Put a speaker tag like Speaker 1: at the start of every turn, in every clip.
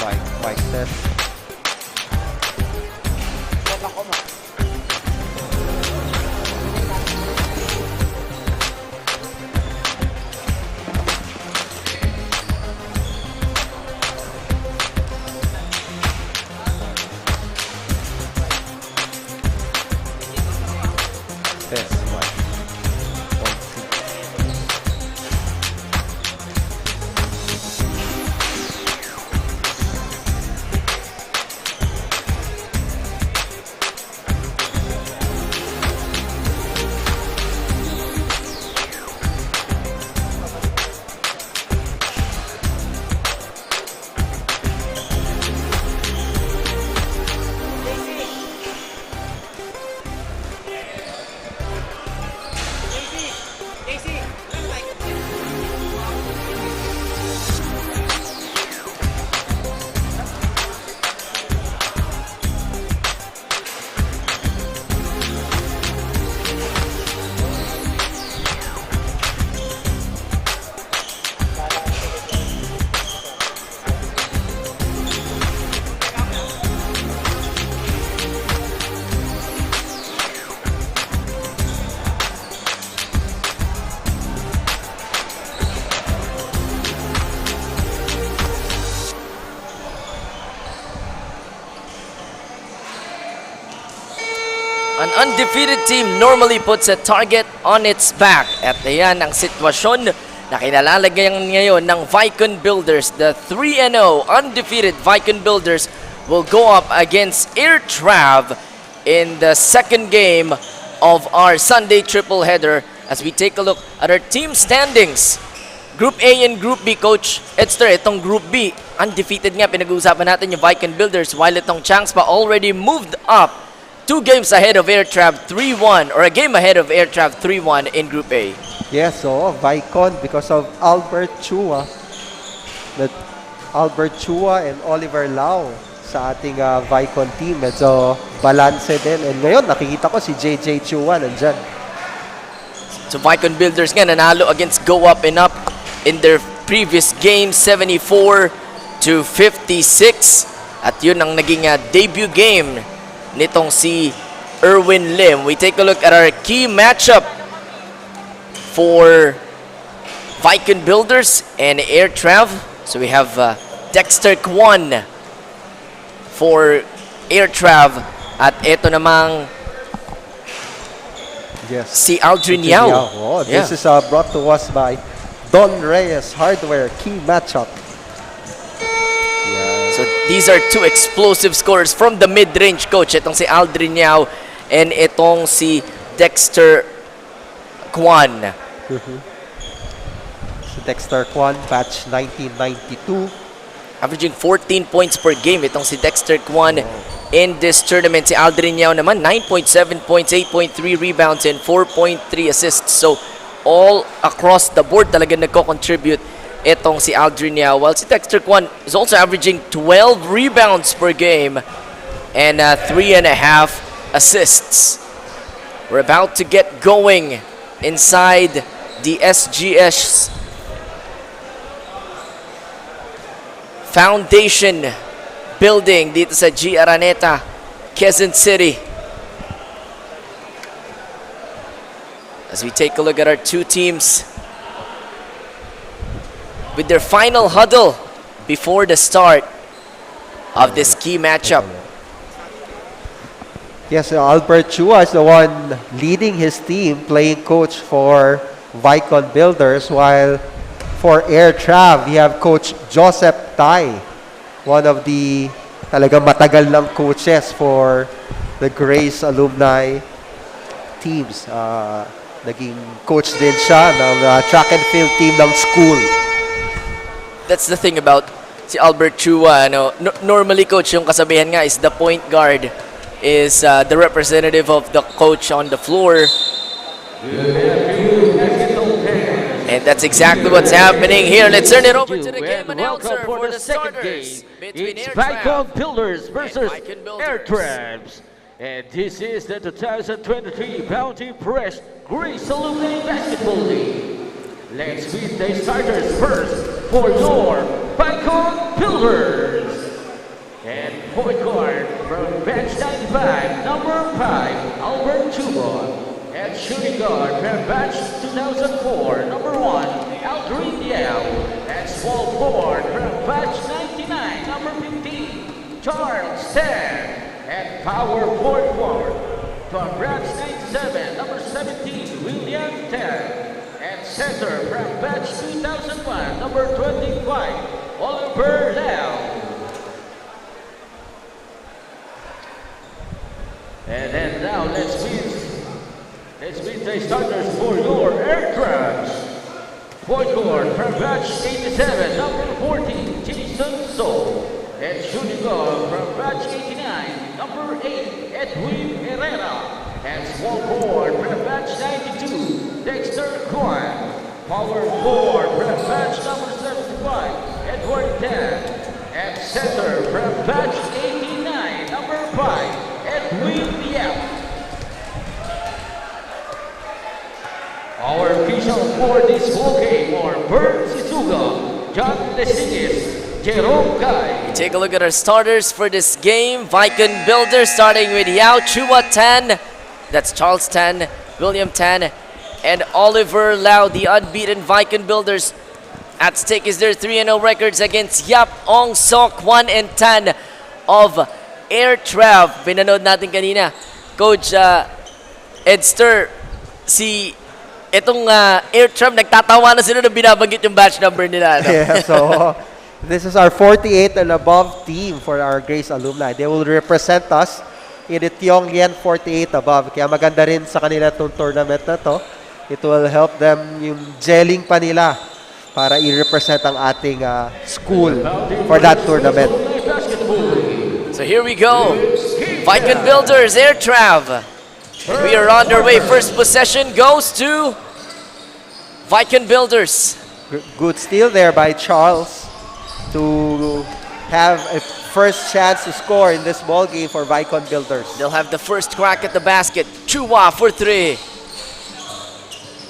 Speaker 1: Mike says. Yes, Mike.
Speaker 2: 'An undefeated team normally puts a target on its back. At ayan ang sitwasyon na kinalalagyan ngayon ng Vaikon Builders. The 3-0 undefeated Vaikon Builders will go up against Airtrav in the second game of our Sunday triple header as we take a look at our team standings. Group A and Group B, Coach Edster, itong Group B, undefeated nga, pinag-uusapan natin yung Vaikon Builders, while itong Changspa already moved up 2 games ahead of Airtrav 3-1, or a game ahead of Airtrav 3-1 in Group A.
Speaker 1: Yes, so Vaikon because of Albert Chua. Albert Chua and Oliver Lau sa ating Vaikon team. Medyo balance din. And ngayon, nakikita ko si JJ Chua nandyan.
Speaker 2: So Vaikon Builders nga nanalo against Go Up and Up in their previous game, 74-56. At yun ang naging debut game nitong si Erwin Lim. We take a look at our key matchup for Vaikon Builders and Airtrav. So we have Dexter Kwan for Airtrav at eto namang si Aldrin Yao.
Speaker 1: Oh, this is brought to us by Don Reyes Hardware key matchup.
Speaker 2: So these are two explosive scorers from the mid-range, Coach. Itong si Aldrin Yao and itong si Dexter Kwan.
Speaker 1: Si Dexter Kwan, batch 1992.
Speaker 2: Averaging 14 points per game. Itong si Dexter Kwan in this tournament. Si Aldrin Yao naman, 9.7 points, 8.3 rebounds, and 4.3 assists. So all across the board talaga nagko-contribute itong si Aldrin Yao, while si Dexter Kwan is also averaging 12 rebounds per game and 3.5 assists. We're about to get going inside the SGS Foundation building dito sa G. Araneta, Quezon City. As we take a look at our two teams with their final huddle before the start of this key matchup.
Speaker 1: Yes, Albert Chua is the one leading his team, playing coach for Vaikon Builders, while for Airtrav, we have Coach Joseph Tai, one of the talagang matagal ng coaches for the Grace alumni teams. Naging coach din siya ng track and field team ng school.
Speaker 2: That's the thing about si Albert Chua. Normally, Coach, yung kasabihan nga is the point guard is the representative of the coach on the floor. And that's exactly what's happening here. Let's turn it over to the game announcer for the starters between
Speaker 3: Vaikon Builders versus Airtravs. And this is the 2023 Bounty Press Grace Alumni Basketball League. Let's meet the starters first for your Vaikon Builders. And point guard from bench 95, number 5, Albert Chuba. And shooting guard from batch 2004, number 1, Aldrin Yao. And small forward from batch 99, number 15, Charles Tan. And power forward from batch 97, number 17, William Tan. And center from batch 2001, number 25, Oliver Lau. And then now let's meet the starters for your Airtravs. Point guard from batch 87, number 14, Jason So. And shooting guard from batch 89, number 8, Edwin Herrera. And small forward from batch 92, Dexter Kwan. Power forward from batch number 75, Edward Tan. And center from batch 89, number 5, Edwin Yap. Our official for this ball game are Bert Sisuga, John Lesingis, Jerome Kai.
Speaker 2: Take a look at our starters for this game. Vaikon Builders starting with Yao Chua Tan. That's Charles Tan, William Tan, and Oliver Lau, the unbeaten Vaikon Builders. At stake is their 3-0 records against Yap Ong Sok, Kwan, and Tan of Airtrav. Pinanood natin kanina. Coach Edster, itong Airtrav, nagtatawa na sila na binabanggit yung batch number nila. No?
Speaker 1: Yeah, so this is our 48 and above team for our Grace alumni. They will represent us in the Tiong Lien 48 above. Kaya maganda rin sa kanila itong tournament na to. It will help them yung gelling pa nila para i-represent ang ating school for that tournament.
Speaker 2: So here we go. Vaikon Builders, Airtrav. And we are on their way. First possession goes to Vaikon Builders.
Speaker 1: Good steal there by Charles to have a first chance to score in this ball game for Vaikon Builders.
Speaker 2: They'll have the first crack at the basket. Chua for 3.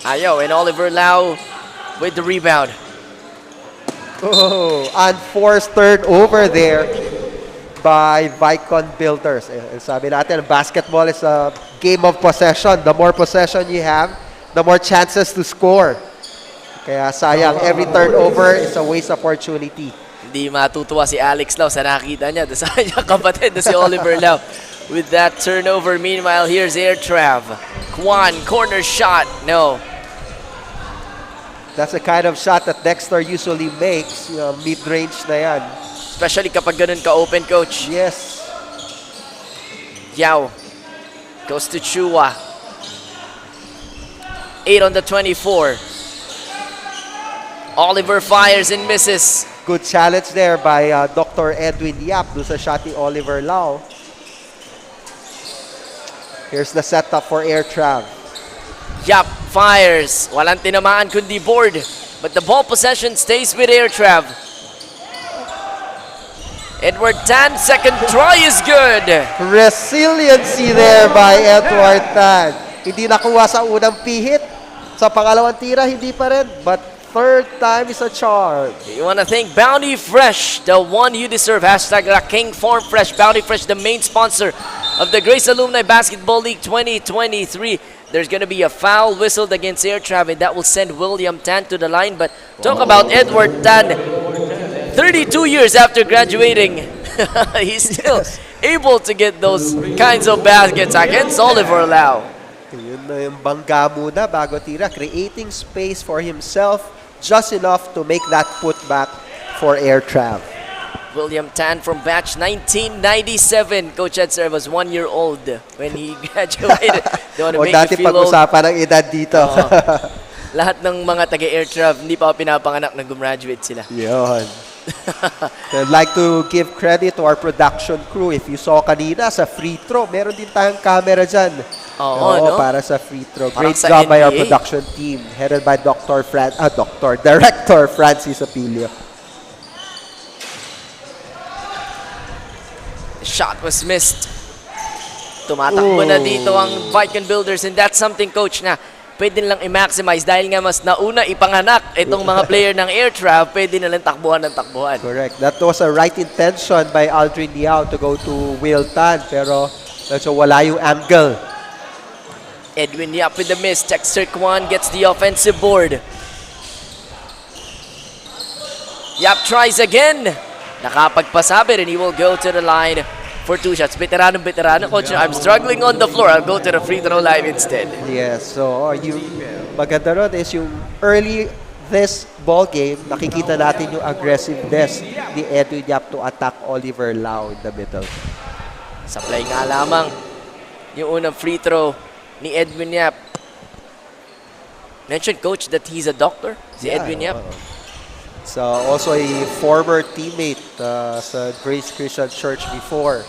Speaker 2: Ayo, and Oliver Lau with the rebound.
Speaker 1: Oh, unforced turnover there by Vaikon Builders. Sabi natin, basketball is a game of possession. The more possession you have, the more chances to score. Kaya sayang, every turnover is a waste opportunity.
Speaker 2: Hindi matutuwa si Alex Lau sa nakita niya. Sa kanyang kapatid na si Oliver Lau with that turnover. Meanwhile, here's Airtrav. Kwan, corner shot. No.
Speaker 1: That's the kind of shot that Dexter usually makes. Mid-range na yan.
Speaker 2: Especially kapag ganun ka-open, coach.
Speaker 1: Yes.
Speaker 2: Yao goes to Chua. 8 on the 24. Oliver fires and misses.
Speaker 1: Good challenge there by Dr. Edwin Yap do sa shot ni Oliver Lau. Here's the setup for Airtrav.
Speaker 2: Yap fires. Walang tinamaan kundi board. But the ball possession stays with Airtrav. Edward Tan, second try is good.
Speaker 1: Resiliency there by Edward Tan. Hindi nakuha sa unang pihit. Sa pangalawang tira, hindi pa rin. But third time is a charm.
Speaker 2: You want to thank Bounty Fresh, the one you deserve. Hashtag King Farm Fresh. Bounty Fresh, the main sponsor of the Grace Alumni Basketball League 2023. There's going to be a foul whistled against Airtrav, and that will send William Tan to the line. But talk about Edward Tan. 32 years after graduating, he's still able to get those kinds of baskets against Oliver Lau.
Speaker 1: Yun na yung bangga muna bago tira. Creating space for himself just enough to make that putback for Airtrav.
Speaker 2: William Tan from batch 1997. Coach Edser was 1 year old when he graduated. Don't want to make
Speaker 1: dati
Speaker 2: you feel old.
Speaker 1: pag-usapan ang edad dito.
Speaker 2: Lahat ng mga taga-Airtrav, hindi pa pinapanganak na gumraduate sila.
Speaker 1: Yun. I'd like to give credit to our production crew. If you saw kanina sa free throw, meron din tayong camera dyan.
Speaker 2: Oo, no?
Speaker 1: Para sa free throw.
Speaker 2: Parang
Speaker 1: Great
Speaker 2: sa
Speaker 1: job by our
Speaker 2: NBA.
Speaker 1: production team, headed by Director Francis Apilio.
Speaker 2: The shot was missed. Tumatakbo na dito ang Vaikon Builders, and that's something, coach, na pwede nilang i-maximize dahil nga mas nauna ipanganak itong mga player ng Airtrav, pwede nilang takbuhan ng takbuhan.
Speaker 1: Correct. That was a right intention by Aldrin Yao to go to Will Tan, pero medyo wala yung angle.
Speaker 2: Edwin Yap with the miss. Texter Kwan gets the offensive board. Yap tries again. Nakapagpasabi and he will go to the line for 2 shots. Veterano, coach. I'm struggling on the floor. I'll go to the free throw line instead.
Speaker 1: Yes, so yung maganda ron is yung early this ball game, nakikita natin yung aggressiveness ni Edwin Yap to attack Oliver Lau in the middle.
Speaker 2: Supply nga lamang yung unang free throw ni Edwin Yap. Mentioned coach that he's a doctor, si Edwin Yap.
Speaker 1: So also a former teammate sa Grace Christian Church before.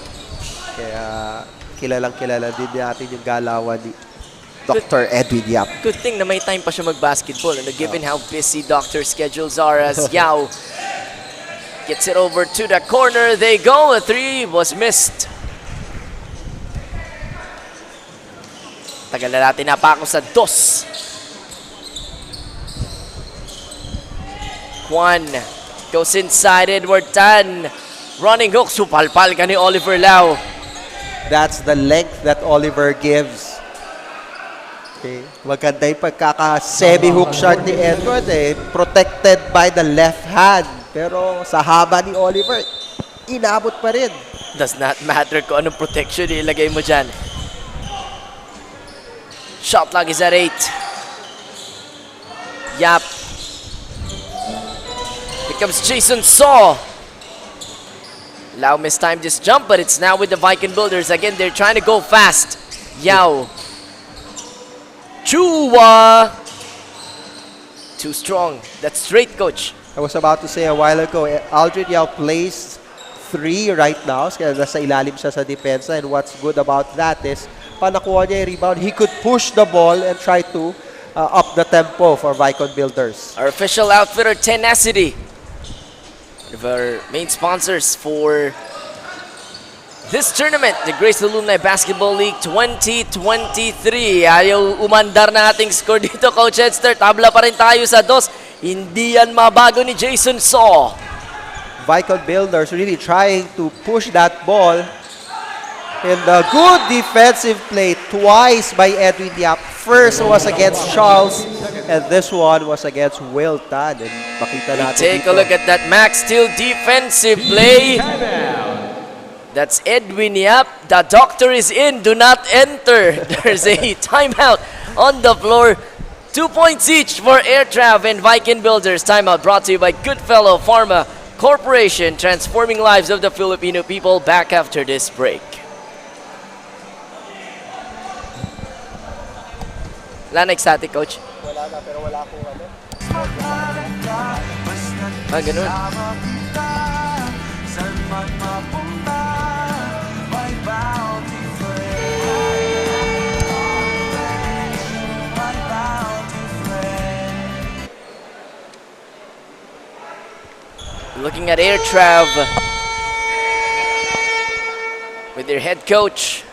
Speaker 1: Kaya kilala din natin yung galawan ni Dr. Edwin Yap.
Speaker 2: Good thing na may time pa siya mag-basketball, given how busy doctor's schedules are, as Yao gets it over to the corner. They go. A 3 was missed. Tagal na natin napako sa 2. Juan goes inside. Edward Tan running hook. Supalpal ka ni Oliver Lau.
Speaker 1: That's the length that Oliver gives. Okay. Maganda yung pagkaka-semi-hook shot ni Edward protected by the left hand. Pero sa haba ni Oliver, inabot pa rin.
Speaker 2: Does not matter kung anong protection ilagay mo dyan. Shot clock is at 8. Yap. Here comes Jason Saw. Lau mistimed this jump, but it's now with the Vaikon Builders. Again, they're trying to go fast. Yao. Chua. Too strong. That's straight, coach.
Speaker 1: I was about to say a while ago, Aldrin Yao plays 3 right now. Kaya nasa ilalim siya sa depensa. And what's good about that is, panakuha niya yung rebound, he could push the ball and try to up the tempo for Vaikon Builders.
Speaker 2: Our official outfitter, Tenacity. One of our main sponsors for this tournament, the Grace Alumni Basketball League 2023. Ayaw umandar na ating score dito, Coach Edster. Tabla pa rin tayo sa 2. Hindi yan mabago ni Jason Saw.
Speaker 1: Vaikon Builders really trying to push that ball. And a good defensive play twice by Edwin Yap. First was against Charles, and this one was against Will Tan. And makita natin
Speaker 2: Take
Speaker 1: dito.
Speaker 2: a look at that Max Steel defensive play. That's Edwin Yap. The doctor is in. Do not enter. There's a timeout on the floor. 2 points each for Airtrav and Vaikon Builders. Timeout brought to you by Goodfellow Pharma Corporation, transforming lives of the Filipino people. Back after this break. Wala na exotic, coach?
Speaker 1: Wala na, pero wala akong ano.
Speaker 2: Ah, ganun. Looking at Airtrav with their head coach.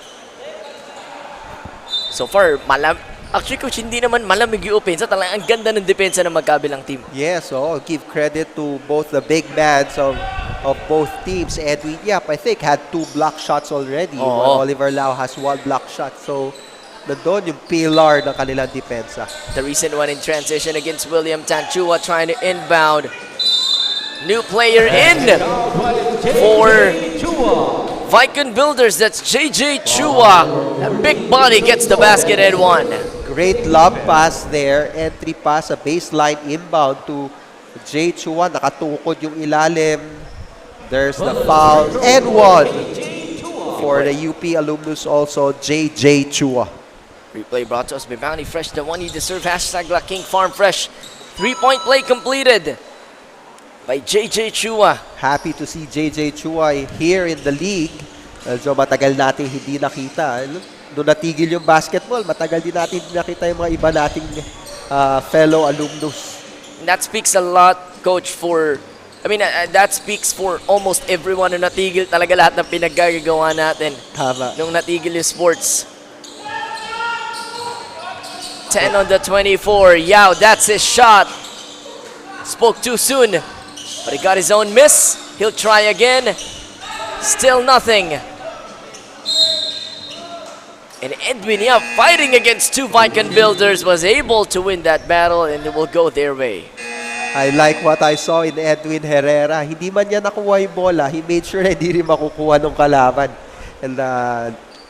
Speaker 2: So far, actually, coach, hindi naman malamig yung opensa. Talagang ang ganda ng depensa ng magkabilang team.
Speaker 1: Yes, so I'll give credit to both the big mans of both teams. Edwin Yap, I think, had 2 block shots already. While Oliver Lau has 1 block shot. So, nandun yung pillar ng kanilang depensa.
Speaker 2: The recent one in transition against William Tanchua trying to inbound. New player in for Vaikon Builders. That's JJ Chua. A big body gets the basket and 1.
Speaker 1: Great lob pass there. Entry pass, a baseline inbound to J. Chua. Nakatukod yung ilalim. There's the foul. And 1 for the UP alumnus also, JJ Chua.
Speaker 2: Replay brought to us by Bounty Fresh, the one you deserve. Hashtag La King Farm Fresh. 3-point play completed by JJ Chua.
Speaker 1: Happy to see JJ Chua here in the league. So matagal natin hindi nakita. Doon natigil yung basketball, matagal din natin hindi nakita yung mga iba nating fellow alumnus.
Speaker 2: And that speaks a lot, Coach, for... I mean, that speaks for almost everyone na natigil talaga lahat ng pinaggagawa natin.
Speaker 1: Tama.
Speaker 2: Nung natigil yung sports. 10 on the 24. Yao, that's his shot. Spoke too soon, but he got his own miss. He'll try again. Still nothing. And Edwin Yap, fighting against two Vaikon builders, was able to win that battle, and it will go their way.
Speaker 1: I like what I saw in Edwin Herrera. Hindi man niya nakuha yung bola. He made sure na hindi rin makukuha ng kalaban. And,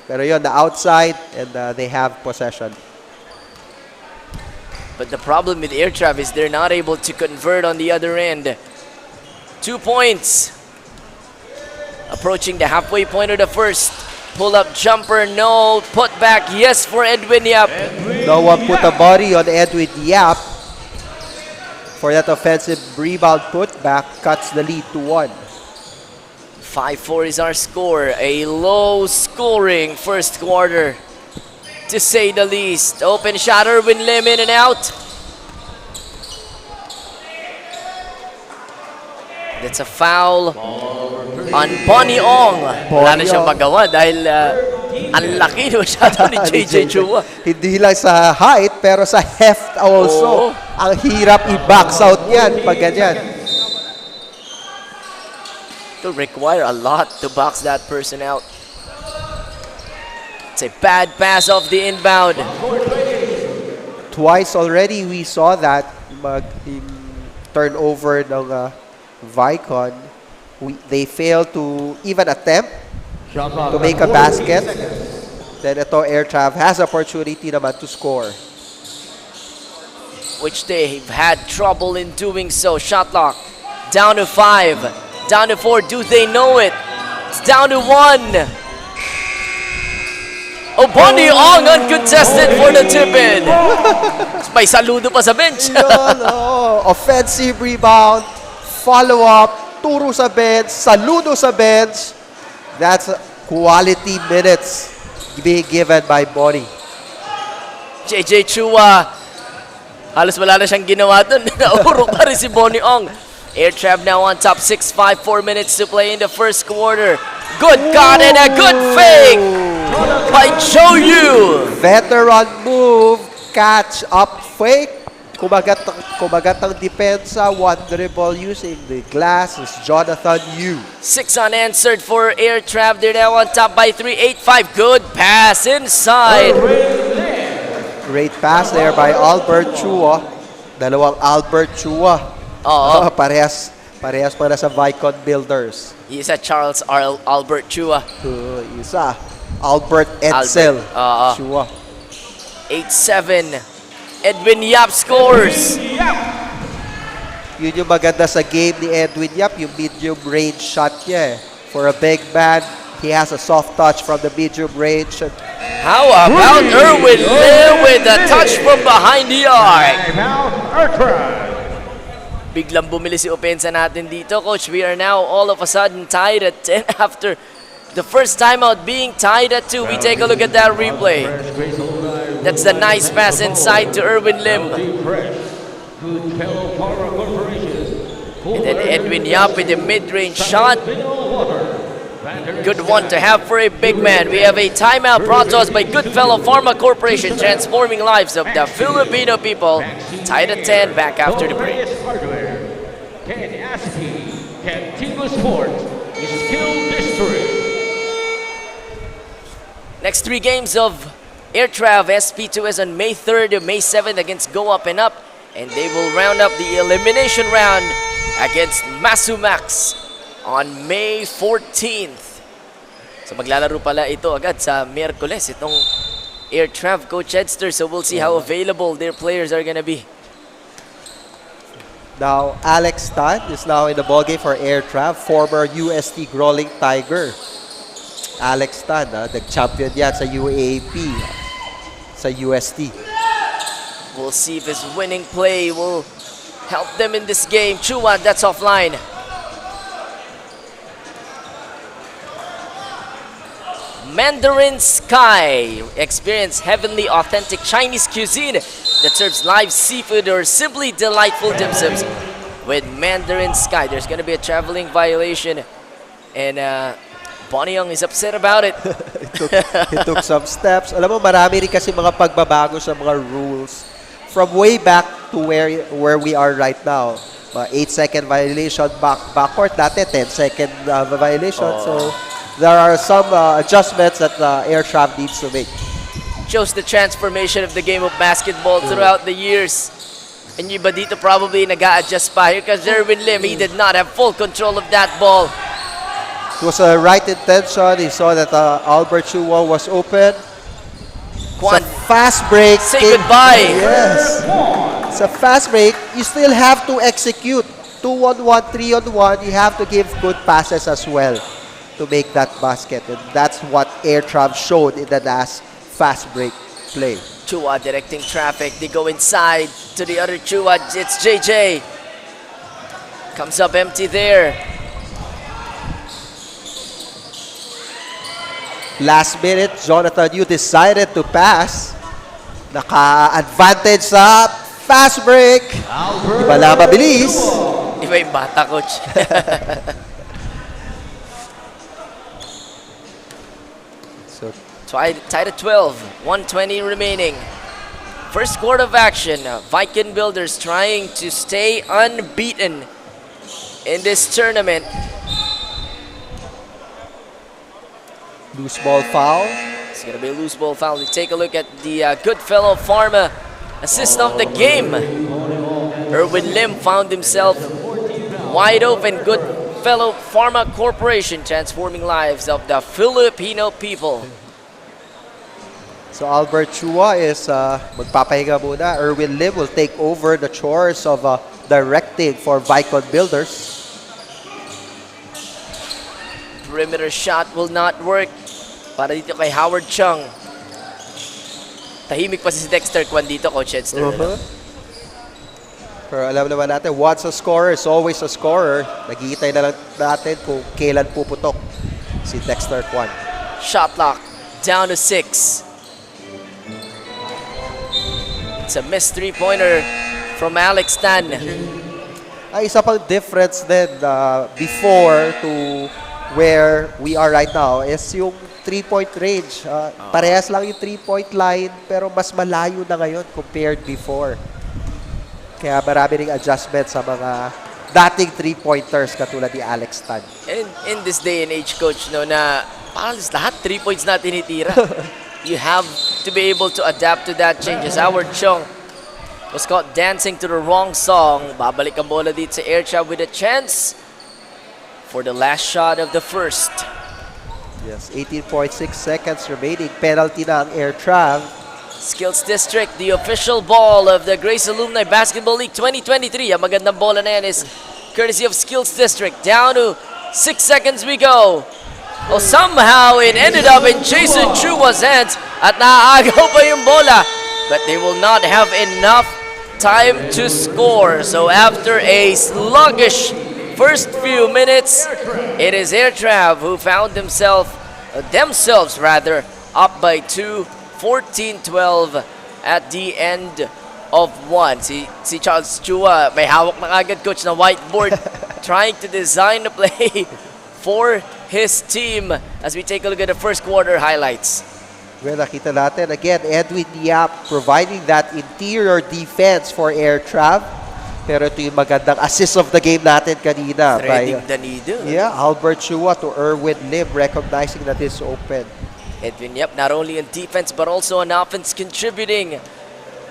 Speaker 1: pero yun, the outside, and they have possession.
Speaker 2: But the problem with Airtrav is they're not able to convert on the other end. 2 points. Approaching the halfway point of the first. Pull-up jumper, no. Put back, yes for Edwin Yap.
Speaker 1: No one put a body on Edwin Yap. For that offensive rebound putback, cuts the lead to 1.
Speaker 2: 5-4 is our score. A low-scoring first quarter, to say the least. Open shot, Erwin Lim in and out. That's a foul on Bonnie Ong. Wala na siyang magawa dahil ang laki masyado ni JJ Chua.
Speaker 1: Hindi lang sa height, pero sa heft also.
Speaker 2: Oo.
Speaker 1: Ang hirap i-box out yan pag ganyan.
Speaker 2: It'll require a lot to box that person out. It's a bad pass off the inbound.
Speaker 1: Twice already we saw that yung turnover ng Vaikon. They failed to even attempt to make a basket. Then ito, Airtrav has opportunity naman to score.
Speaker 2: Which they've had trouble in doing so. Shot clock down to 5, down to 4. Do they know it? It's down to 1. Oh, Bonnie Ong uncontested for the tip-in. May saludo pa sa bench.
Speaker 1: No. Offensive rebound, follow-up, turo sa bench, saludo sa bench. That's quality minutes being given by Bonnie.
Speaker 2: JJ Chua, halos wala na siyang ginawa dun. Naurok pa rin si Bonnie Ong. Airtrav now on top, 6-5, 4 minutes to play in the first quarter. Good God, and a good fake by Joyu.
Speaker 1: Veteran move, catch up fake. Kumagat ang depensa, one dribble using the glass is Jonathan Yu.
Speaker 2: 6 unanswered for Airtrav. They're now on top by 3, 8-5. Good pass inside.
Speaker 1: Great pass there by Albert Chua. Dalawang Albert Chua.
Speaker 2: Oo.
Speaker 1: Parehas para sa Vaikon Builders.
Speaker 2: Isa Charles Albert Chua.
Speaker 1: Isa, Albert Edsel Chua.
Speaker 2: 8-7. Edwin Yap scores.
Speaker 1: Yun yung maganda sa game ni Edwin Yap, yung medium range shot niya. For a big man, he has a soft touch from the medium range.
Speaker 2: How about Erwin Lim with a touch from behind the arc? Biglang bumili si opensa natin dito, Coach. We are now all of a sudden tied at 10 after the first timeout being tied at 2. We take a look at that replay. That's the nice pass inside to Erwin Lim. And then Edwin Yap with a mid-range shot. Good one to have for a big man. We have a timeout brought to us by Goodfellow Pharma Corporation, transforming lives of the Filipino people. Tied at 10, back after the break. Next 3 games of Airtrav SP2S on May 3rd to May 7th against Go Up and Up. And they will round up the elimination round against Masumax on May 14th. So maglalaro pala ito agad sa Miyerkules, itong Airtrav, Coach Edster. So we'll see how available their players are gonna be.
Speaker 1: Now, Alex Tan is now in the ballgame for Airtrav, former UST Growling Tiger. Alex Tan, nag-champion yan sa UAP, sa UST.
Speaker 2: We'll see if his winning play will help them in this game. Chua, that's offline. Mandarin Sky. Experience heavenly authentic Chinese cuisine that serves live seafood or simply delightful dim sums with Mandarin Sky. There's going to be a traveling violation, and Bonnie Young is upset about it.
Speaker 1: He took some steps. Alam mo, marami rin kasi mga pagbabago sa mga rules from way back to where we are right now. Mga 8-second violation backcourt, dati 10-second violation. So there are some adjustments that Airtrav needs to make.
Speaker 2: Shows the transformation of the game of basketball throughout the years. And yung iba dito probably nag-a-adjust pa. Here comes Erwin Lim. He did not have full control of that ball.
Speaker 1: It was a right intention. He saw that Albert Chua was open.
Speaker 2: Kwan,
Speaker 1: It's a fast break.
Speaker 2: say goodbye.
Speaker 1: Yes. It's a fast break. You still have to execute. 2-on-1, 3-on-1. You have to give good passes as well to make that basket. And that's what Airtrav showed in the last fast break play.
Speaker 2: Chua directing traffic. They go inside to the other Chua. It's JJ. Comes up empty there.
Speaker 1: Last minute, Jonathan, you decided to pass. Naka-advantage sa fast break. Di ba lang mabilis?
Speaker 2: Iba yung bata, coach.
Speaker 1: So,
Speaker 2: Tied at 12. 1:20 remaining. First quarter of action. Vaikon Builders trying to stay unbeaten in this tournament.
Speaker 1: loose ball foul.
Speaker 2: It's going to be a loose ball foul. We take a look at the Goodfellow Pharma assist of the game. Erwin Lim found himself wide open. Goodfellow Pharma Corporation transforming lives of the Filipino people.
Speaker 1: So Albert Chua is magpapahinga muna. Erwin Lim will take over the chores of directing for Vaikon Builders.
Speaker 2: Perimeter shot will not work para dito kay Howard Chung. Tahimik pa si Dexter Kwan dito, Coach Edster.
Speaker 1: Pero alam naman natin, once a scorer is always a scorer. Naghihintay na lang natin kung kailan puputok si Dexter Kwan.
Speaker 2: Shot clock down to 6. It's a missed three-pointer from Alex Tan.
Speaker 1: Ay, isa pang difference din before to where we are right now is yung 3-point range. Parehas lang yung 3-point line pero mas malayo na ngayon compared before. Kaya marami ring adjustment sa mga dating 3-pointers katulad ni Alex Tan.
Speaker 2: And in this day and age, Coach, no, na parang lahat 3 points na tinitira. You have to be able to adapt to that changes. Howard Chung was caught dancing to the wrong song. Babalik ang bola dito sa Airtrav with a chance for the last shot of the first.
Speaker 1: Yes, 18.6 seconds remaining. Penalty na ang Airtrav.
Speaker 2: Skills District, the official ball of the Grace Alumni Basketball League 2023. Ang magandang bola na yan is courtesy of Skills District. Down to 6 seconds we go. Oh, somehow it ended up in Jason Chua's hands at naaagaw pa yung bola. But they will not have enough time to score. So after a sluggish first few minutes, it is Airtrav who found themselves up by 2, 14-12 at the end of 1. Si Charles Chua may hawak na agad, coach, na whiteboard trying to design a play for his team as we take a look at the first quarter highlights.
Speaker 1: Well, nakita natin again, Edwin Yap providing that interior defense for Airtrav. Pero ito yung magandang assist of the game natin kanina.
Speaker 2: Threading the needle.
Speaker 1: Yeah, Albert Chua to Erwin Lim recognizing that it's open.
Speaker 2: Edwin Yap not only on defense but also on offense contributing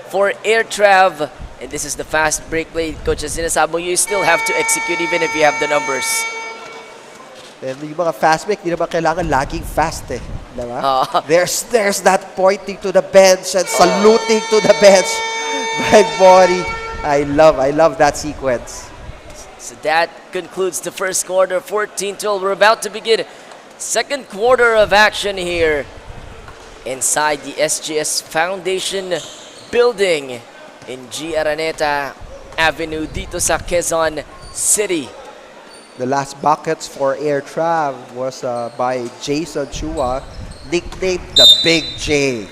Speaker 2: for Airtrav. And this is the fast break play. Coach, as sinasabi mo, you still have to execute even if you have the numbers.
Speaker 1: And yung mga fast break, di naman kailangan laging fast eh. Diba? There's that pointing to the bench and saluting to the bench by Bonnie. I love that sequence.
Speaker 2: So that concludes the first quarter, 14-12. We're about to begin second quarter of action here inside the SGS Foundation building in G. Araneta Avenue dito sa Quezon City.
Speaker 1: The last buckets for Airtrav was by Jason Chua, nicknamed the Big J.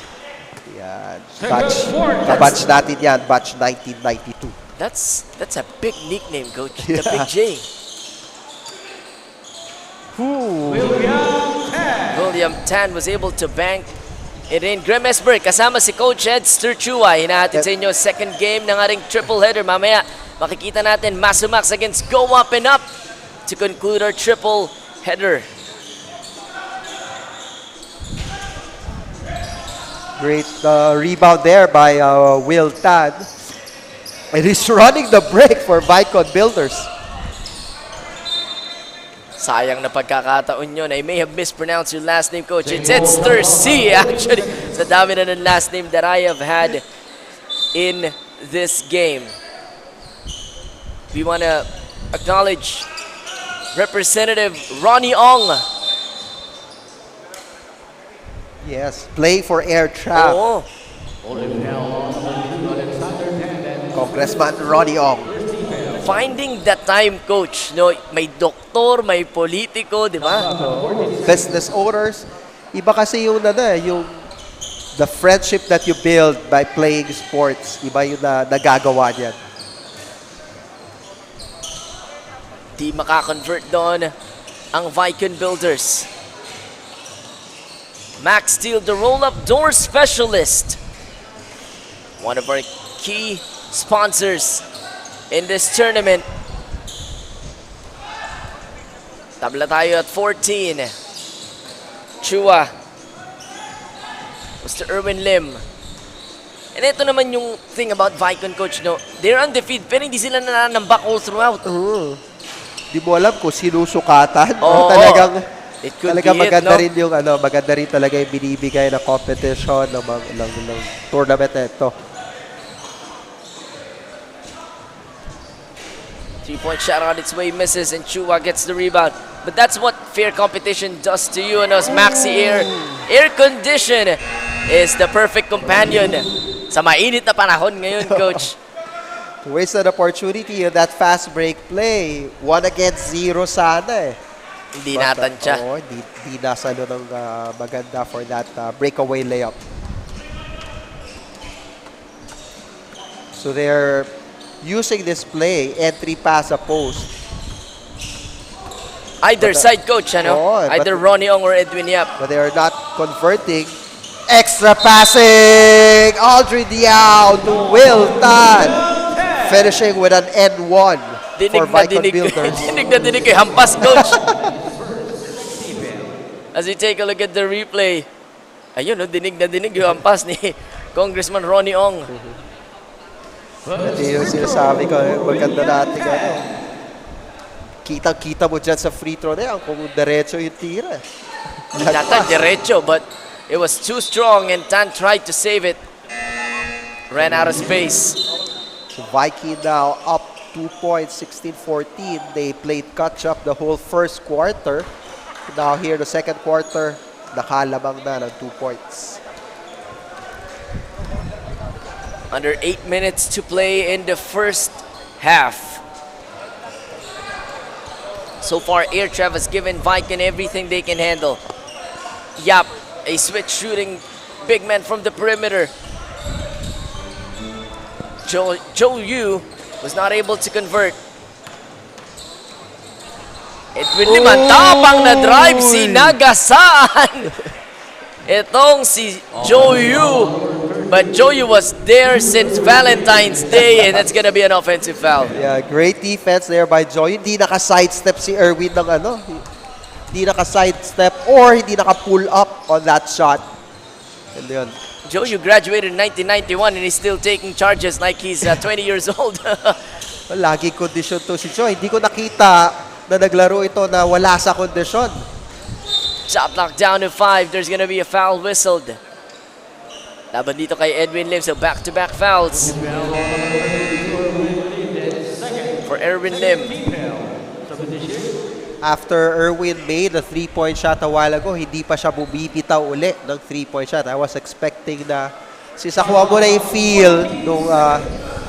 Speaker 1: Yan. Batch natin yan, batch 1992.
Speaker 2: That's a big nickname, Coach. The Big J.
Speaker 1: Whew.
Speaker 3: William
Speaker 2: William Tan was able to bank it in. Graham Esberg kasama si Coach Ed Sturchua. Hinahatid sa inyo second game ng ating triple header. Mamaya makikita natin Masumax against Go Up and Up to conclude our triple header.
Speaker 1: Great rebound there by Will Tan. And he's running the break for Vaikon Builders.
Speaker 2: Sayang na pagkakataon yun. I may have mispronounced your last name, Coach. It's Edster C, actually. Sa dami na ng last name that I have had in this game. We want to acknowledge Representative Ronnie Ong.
Speaker 1: Yes, play for Airtrav.
Speaker 2: Oo.
Speaker 1: Congressman Ronnie Ong.
Speaker 2: Finding the time, Coach. No, may doktor, may politiko, di ba?
Speaker 1: Business owners. Iba kasi yung the friendship that you build by playing sports. Iba yung nagagawa niyan.
Speaker 2: Di makakonvert doon ang Vaikon Builders. Max Steele, the roll-up door specialist. One of our key sponsors in this tournament. Tabla tayo at 14. Chua. Mr. Erwin Lim. And ito naman yung thing about Vaikon, Coach, no? They're undefeated, pero hindi sila nananambak all throughout.
Speaker 1: Di mo alam kung sinusukatan.
Speaker 2: Oo.
Speaker 1: Talagang
Speaker 2: It could
Speaker 1: talaga
Speaker 2: be
Speaker 1: maganda
Speaker 2: it, no?
Speaker 1: rin yung maganda rin talaga yung binibigay na competition ng tournament na ito.
Speaker 2: 3-point shot on its way, misses, and Chua gets the rebound. But that's what fair competition does to you. And as Maxi Air condition is the perfect companion sa mainit na panahon ngayon, Coach.
Speaker 1: Wasted opportunity in that fast break play. 1 against 0 sana eh.
Speaker 2: Hindi natansya.
Speaker 1: Oo, di nasalo ng maganda for that breakaway layup. So they're using this play, entry pass a post.
Speaker 2: Either side, Coach, ano?
Speaker 1: Oo,
Speaker 2: Either Ronnie Ong or Edwin Yap.
Speaker 1: But they are not converting. Extra passing! Audrey Diao to Will Tan. Finishing with an N1 for Vaikon Builders.
Speaker 2: Dinig na dinig kay hampas, Coach. As we take a look at the replay, ayun, no, dinig na dinig yung hampas ni Congressman Ronnie Ong.
Speaker 1: Ito yung sinasabi ko, maganda natin Kitang-kita mo dyan sa free throw na yan kung diretso yung tira.
Speaker 2: Not diretso, but it was too strong and Tan tried to save it. Ran out of space.
Speaker 1: So Viking now up 2 points, 16-14. They played catch-up the whole first quarter. Now here, the second quarter, nakalamang na ng 2 points.
Speaker 2: Under 8 minutes to play in the first half. So far, Airtrav has given Vaikon everything they can handle. Yap, a switch shooting big man from the perimeter. Joe Yu was not able to convert. Edwin Liman, tapang na drive, sinagasaan. Itong si Joe Yu. But Joe Yu was there since Valentine's Day and that's gonna be an offensive foul.
Speaker 1: Yeah, great defense there by Joe. Hindi naka-sidestep si Erwin ng Hindi naka-sidestep or hindi naka-pull up on that shot. And yun.
Speaker 2: Joe Yu graduated in 1991 and he's still taking charges like he's 20 years old.
Speaker 1: Lagi kondisyon to si Joe. Hindi ko nakita na naglaro ito na wala sa kondisyon.
Speaker 2: Shot clock down to 5. There's gonna be a foul whistled. Laban dito kay Edwin Lim. So back-to-back fouls for Erwin Lim.
Speaker 1: After Erwin made a 3-point shot a while ago, hindi pa siya bumibitaw uli ng 3-point shot. I was expecting na sisakuha mo na yung feel nung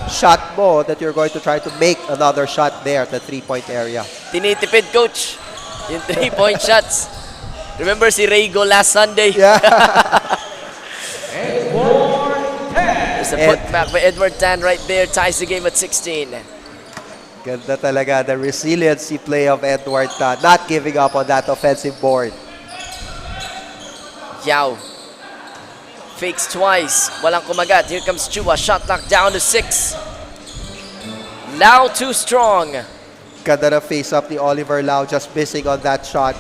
Speaker 1: shot mo that you're going to try to make another shot there at the 3-point area.
Speaker 2: Tinitipid, Coach, yung 3-point shots. Remember si Raygo last Sunday?
Speaker 1: Yeah.
Speaker 2: There's a putback by Edward Tan right there. Ties the game at 16.
Speaker 1: Ganda talaga the resiliency play of Edward Tan, not giving up on that offensive board.
Speaker 2: Yao. Fakes twice. Walang kumagat. Here comes Chua. Shot clock down to 6. Lau too strong.
Speaker 1: Ganda na face up ni Oliver Lau, just missing on that shot.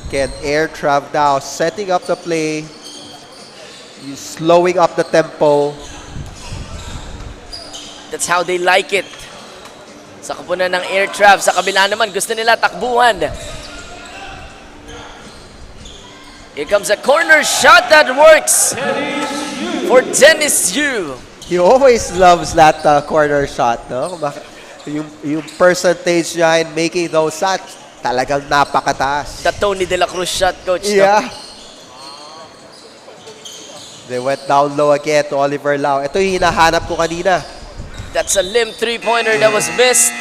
Speaker 1: Again, Airtrav now setting up the play. He's slowing up the tempo.
Speaker 2: That's how they like it. Sa kapunan ng Airtrav. Sa kabila naman, gusto nila takbuhan. Here comes a corner shot that works for Dennis Yu.
Speaker 1: He always loves that corner shot, no? Yung percentage niya in making those shots, talagang napakataas.
Speaker 2: The Tony De La Cruz shot, coach.
Speaker 1: Yeah.
Speaker 2: No?
Speaker 1: They went down low again to Oliver Lau. Ito yung hinahanap ko kanina.
Speaker 2: That's a limb three-pointer that was missed.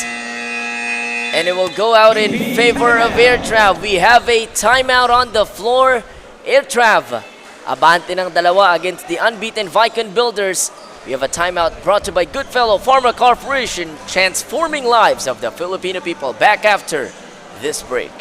Speaker 2: And it will go out in favor of Airtrav. We have a timeout on the floor. Airtrav, abante ng dalawa against the unbeaten Vaikon Builders. We have a timeout brought to you by Goodfellow Pharma Corporation, transforming lives of the Filipino people. Back after this break.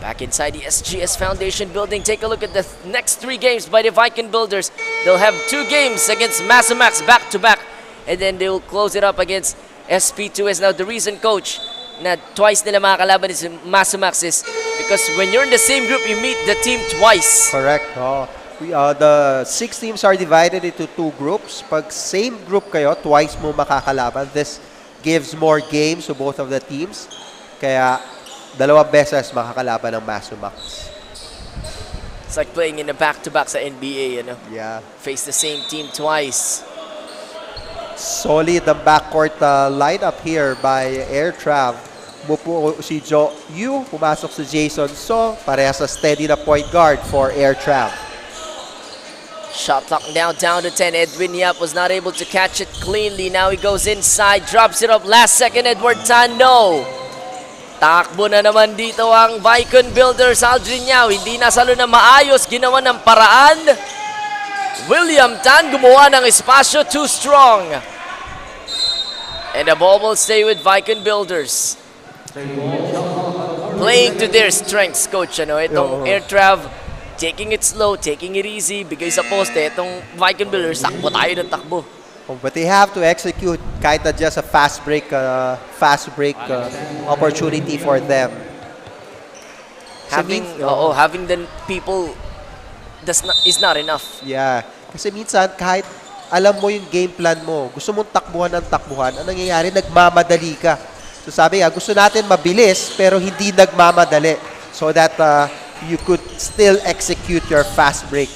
Speaker 2: Back inside the SGS Foundation building, take a look at the next 3 games by the Vaikon Builders. They'll have 2 games against Massamax back-to-back, and then they will close it up against SP2S. Now, the reason, coach, na twice nila makakalaban is Massamax is because when you're in the same group, you meet the team twice.
Speaker 1: Correct. Oh. The 6 teams are divided into 2 groups. Pag same group kayo, twice mo makakalaban. This gives more games to both of the teams. Kaya, dalawang beses makakalaban ng Massamax.
Speaker 2: It's like playing in a back-to-back sa NBA, you know?
Speaker 1: Yeah.
Speaker 2: Face the same team twice.
Speaker 1: Solid ang backcourt lineup here by Airtrav. Mupo si Joe Yu, pumasok si Jason So, parehas sa steady na point guard for Airtrav.
Speaker 2: Shot clock now down to 10. Edwin Yap was not able to catch it cleanly. Now he goes inside, drops it up last second. Edward Tan, no. Takbo na naman dito ang Vaikon Builders. Aldrin Yao, hindi nasalo na maayos. Ginawa ng paraan. William Tan gumawa ng espasyo, too strong. And the ball will stay with Vaikon Builders. Playing to their strengths, coach. Ano, itong Airtrav, taking it slow, taking it easy. Bigay sa poste, itong Vaikon Builders, takbo tayo ng takbo.
Speaker 1: Oh, but they have to execute kahit na just a fast break opportunity for them.
Speaker 2: Having the people is not enough.
Speaker 1: Yeah. Kasi minsan kahit alam mo yung game plan mo, gusto mong takbuhan ng takbuhan, ang nangyayari, nagmamadali ka. So sabi nga, gusto natin mabilis pero hindi nagmamadali so that you could still execute your fast break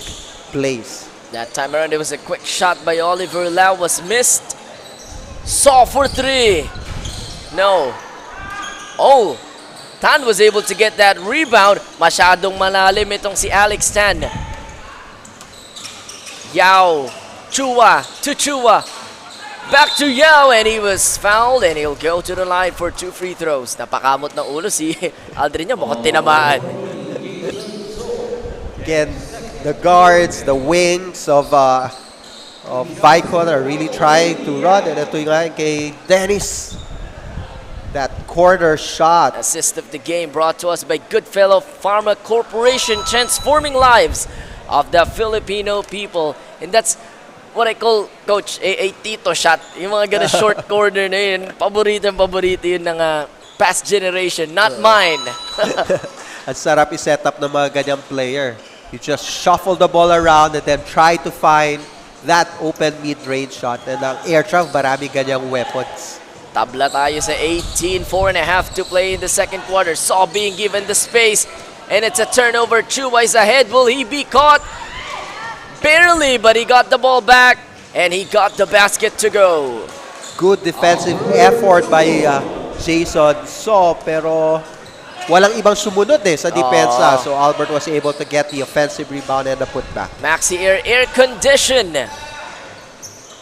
Speaker 1: plays.
Speaker 2: That time around, it was a quick shot by Oliver Lau, was missed. Saw for 3. No. Oh, Tan was able to get that rebound. Masyadong malalim itong si Alex Tan. Yao, Chua to Chua. Back to Yao, and he was fouled, and he'll go to the line for 2 free throws. Napakamot ng ulo si Aldrin niya, mukhang tinamaan.
Speaker 1: Again, the guards, the wings of Vaikon are really trying to run. And ito nga kay Dennis. That corner shot.
Speaker 2: Assist of the game brought to us by Goodfellow Pharma Corporation, transforming lives of the Filipino people. And that's what I call, coach, a tito shot. Yung mga ganun short corner na yun. Paborito yun ng past generation, not mine.
Speaker 1: Ang sarap i-set up ng mga ganyang player. You just shuffle the ball around and then try to find that open mid-range shot. And ang Airtrav, marami ganyang weapons.
Speaker 2: Tabla tayo sa 18, 4.5 to play in the second quarter. Saw being given the space, and it's a turnover. Chua is ahead. Will he be caught? Barely, but he got the ball back, and he got the basket to go.
Speaker 1: Good defensive effort by Jason So, pero walang ibang sumunod sa depensa. So Albert was able to get the offensive rebound and the putback.
Speaker 2: Maxi Air Condition.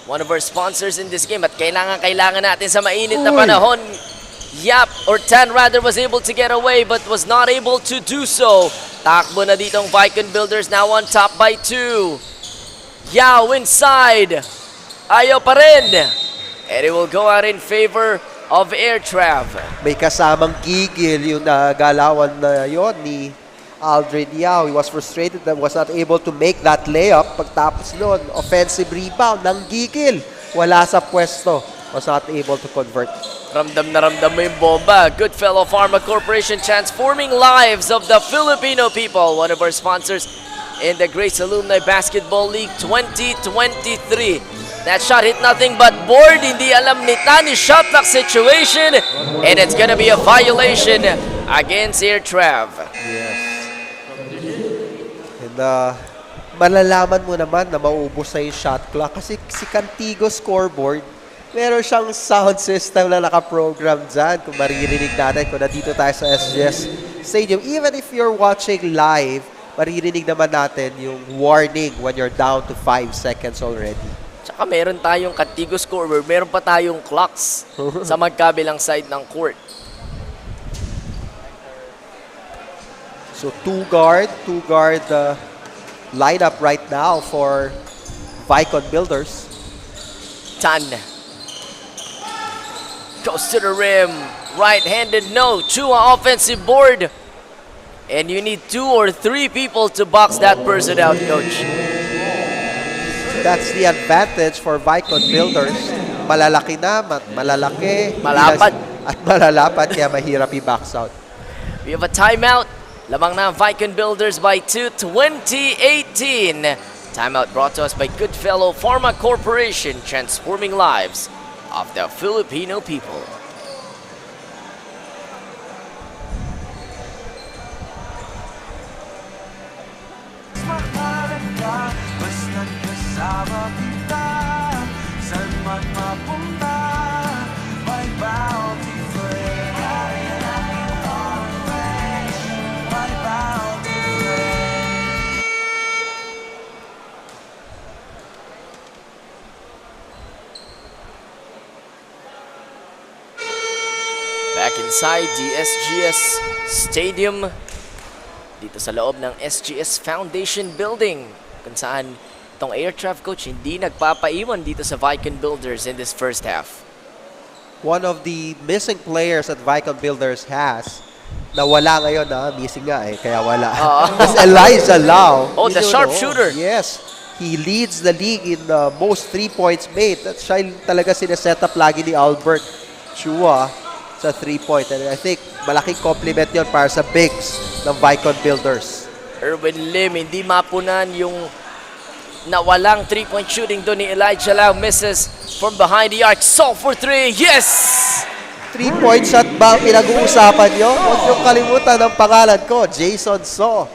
Speaker 2: One of our sponsors in this game. At kailangan natin sa mainit na panahon. Yap, or Tan rather, was able to get away but was not able to do so. Takbo na ditong Vaikon Builders, now on top by 2. Yao inside. Ayaw pa rin. And it will go out in favor of Airtrav.
Speaker 1: May kasamang gigil yung nagalawan na yon ni Aldrin Yao. He was frustrated that was not able to make that layup. Pagtapos nun, offensive rebound, nang gigil. Wala sa pwesto. Was not able to convert.
Speaker 2: Ramdam na ramdam mo yung bomba. Goodfellow Pharma Corporation, transforming lives of the Filipino people. One of our sponsors in the Grace Alumni Basketball League 2023. That shot hit nothing but board. Hindi alam ni Tani shot clock situation. And it's gonna be a violation against Airtrav.
Speaker 1: Yes. And malalaman mo naman na maubos na yung shot clock kasi si Cantigo scoreboard, meron siyang sound system na nakaprogram dyan. Kung maririnig natin, kung nandito tayo sa SGS Stadium, even if you're watching live, maririnig naman natin yung warning when you're down to 5 seconds already.
Speaker 2: Tsaka meron tayong Cantigo scoreboard, meron pa tayong clocks sa magkabilang side ng court.
Speaker 1: So two guard lineup right now for Vaikon Builders.
Speaker 2: Tan goes to the rim, right-handed, no. Chua offensive board. And you need 2 or 3 people to box that person out, coach.
Speaker 1: That's the advantage for Vaikon Builders. Malalaki na, malalaki.
Speaker 2: Malapad.
Speaker 1: At malalapad, kaya mahirap i-box out.
Speaker 2: We have a timeout. Lamang na Vaikon Builders by 2, 2018. Timeout brought to us by Goodfellow Pharma Corporation, transforming lives of the Filipino people. Back inside the SGS Stadium, dito sa loob ng SGS Foundation Building, kung saan itong Airtrav coach hindi nagpapaiwan dito sa Vaikon Builders in this first half.
Speaker 1: One of the missing players that Vaikon Builders has, na wala ngayon, missing nga kaya wala. Is Elijah Lau.
Speaker 2: Oh, the sharpshooter.
Speaker 1: Yes. He leads the league in the most 3 points made. That siya talaga sineset up lagi ni Albert Chua sa 3-point. And I think malaking compliment yon para sa bigs ng Vaikon Builders.
Speaker 2: Erwin Lim, hindi mapunan yung nawalang 3-point shooting doon ni Elijah Lau. Misses from behind the arc. So for 3, yes!
Speaker 1: 3-point shot ba ang pinag-uusapan nyo? Huwag niyong kalimutan ang pangalan ko, Jason So.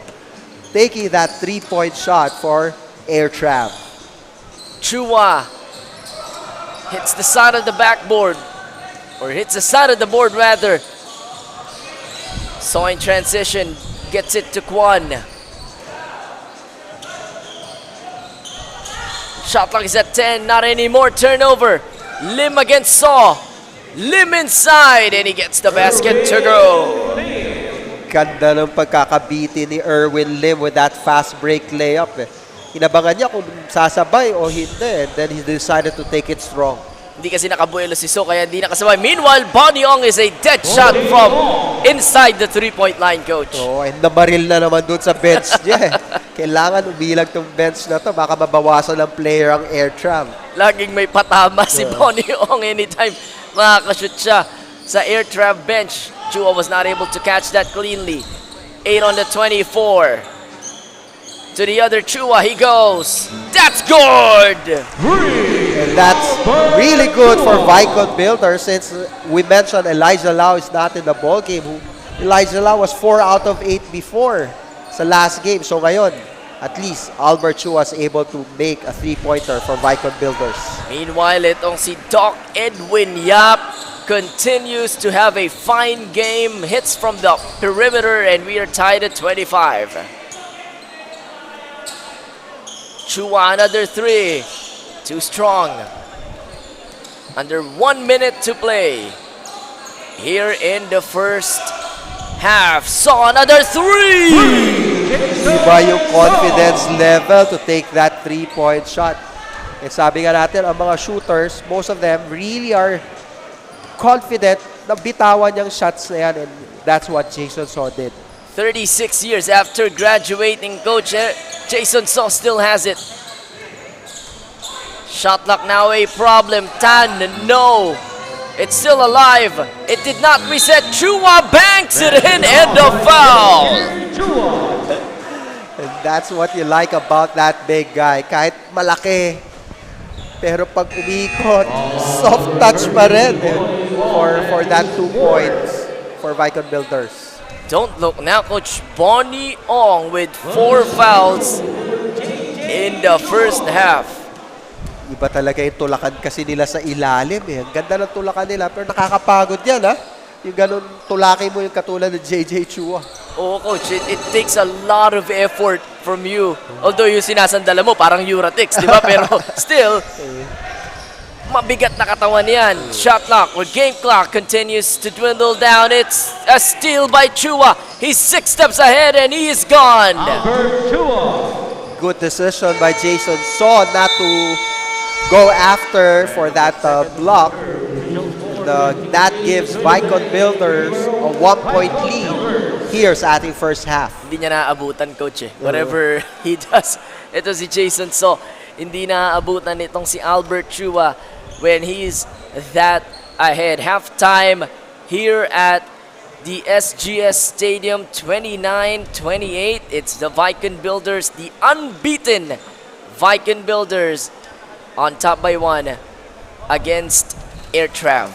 Speaker 1: Taking that 3-point shot for Airtrav.
Speaker 2: Chua hits the side of the backboard. Or hits the side of the board rather. So in transition, gets it to Kwan. Shot clock is at 10, not anymore. Turnover. Lim against Saw. Lim inside, and he gets the basket to go.
Speaker 1: Ganda ng pagkakabiti ni Erwin Lim with that fast break layup. Inabangan niya kung sasabay o hindi, and then he decided to take it strong.
Speaker 2: Hindi kasi nakabuelo si So, kaya hindi nakasabay. Meanwhile, Bonnie Ong is a dead shot from inside the 3-point line, coach.
Speaker 1: Oh, and nabaril na naman doon sa bench niya. Kailangan umilag tong bench na to. Baka mabawasan ng player ang Airtrav.
Speaker 2: Laging may patama si Bonnie Ong anytime makakashoot siya sa Airtrav bench. Chua was not able to catch that cleanly. 8 on the 24. To the other Chua, he goes. That's good!
Speaker 1: And that's really good for Vaikon Builders since we mentioned Elijah Lau is not in the ball game. Elijah Lau was 4 out of 8 before sa last game. So ngayon, at least Albert Chu was able to make a 3-pointer for Vaikon Builders.
Speaker 2: Meanwhile, itong si Doc Edwin Yap continues to have a fine game. Hits from the perimeter and we are tied at 25. Chua, another 3. Too strong. Under 1 minute to play. here in the first half. Saw another three!
Speaker 1: Iba yung confidence level to take that 3-point shot. And sabi nga natin, ang mga shooters, most of them really are confident na bitawan yung shots na yan, and that's what Jason Saw did.
Speaker 2: 36 years after graduating, Coach Jason Saw still has it. Shot clock now a problem. Tan, no. It's still alive. It did not reset. Chua banks it in and a foul.
Speaker 1: And that's what you like about that big guy. Kahit malaki, pero pag umikot, soft touch pa rin for that 2 points for Vaikon Builders.
Speaker 2: Don't look now, Coach Bonnie Ong with 4 fouls in the first half.
Speaker 1: Iba talaga yung tulakan kasi nila sa ilalim eh. Ang ganda ng tulakan nila, pero nakakapagod yan ha. Yung ganun, tulakin mo yung katulad ng JJ Chua.
Speaker 2: Oh, Coach, it takes a lot of effort from you. Although yung sinasandala mo, parang Euratix, di ba? Pero still, mabigat na katawan yan. Shot clock or game clock continues to dwindle down. It's a steal by Chua. He's 6 steps ahead and he is gone.
Speaker 1: Good decision by Jason Saw not to go after for that block. That gives Vaikon Builders a 1-point lead here sa ating first half.
Speaker 2: Hindi niya naaabutan, Coach. Whatever he does, ito si Jason Saw. Hindi naaabutan itong si Albert Chua when he's that ahead. Halftime here at the SGS Stadium, 29-28. It's the Vaikon Builders, the unbeaten Vaikon Builders, on top by 1 against Airtrav.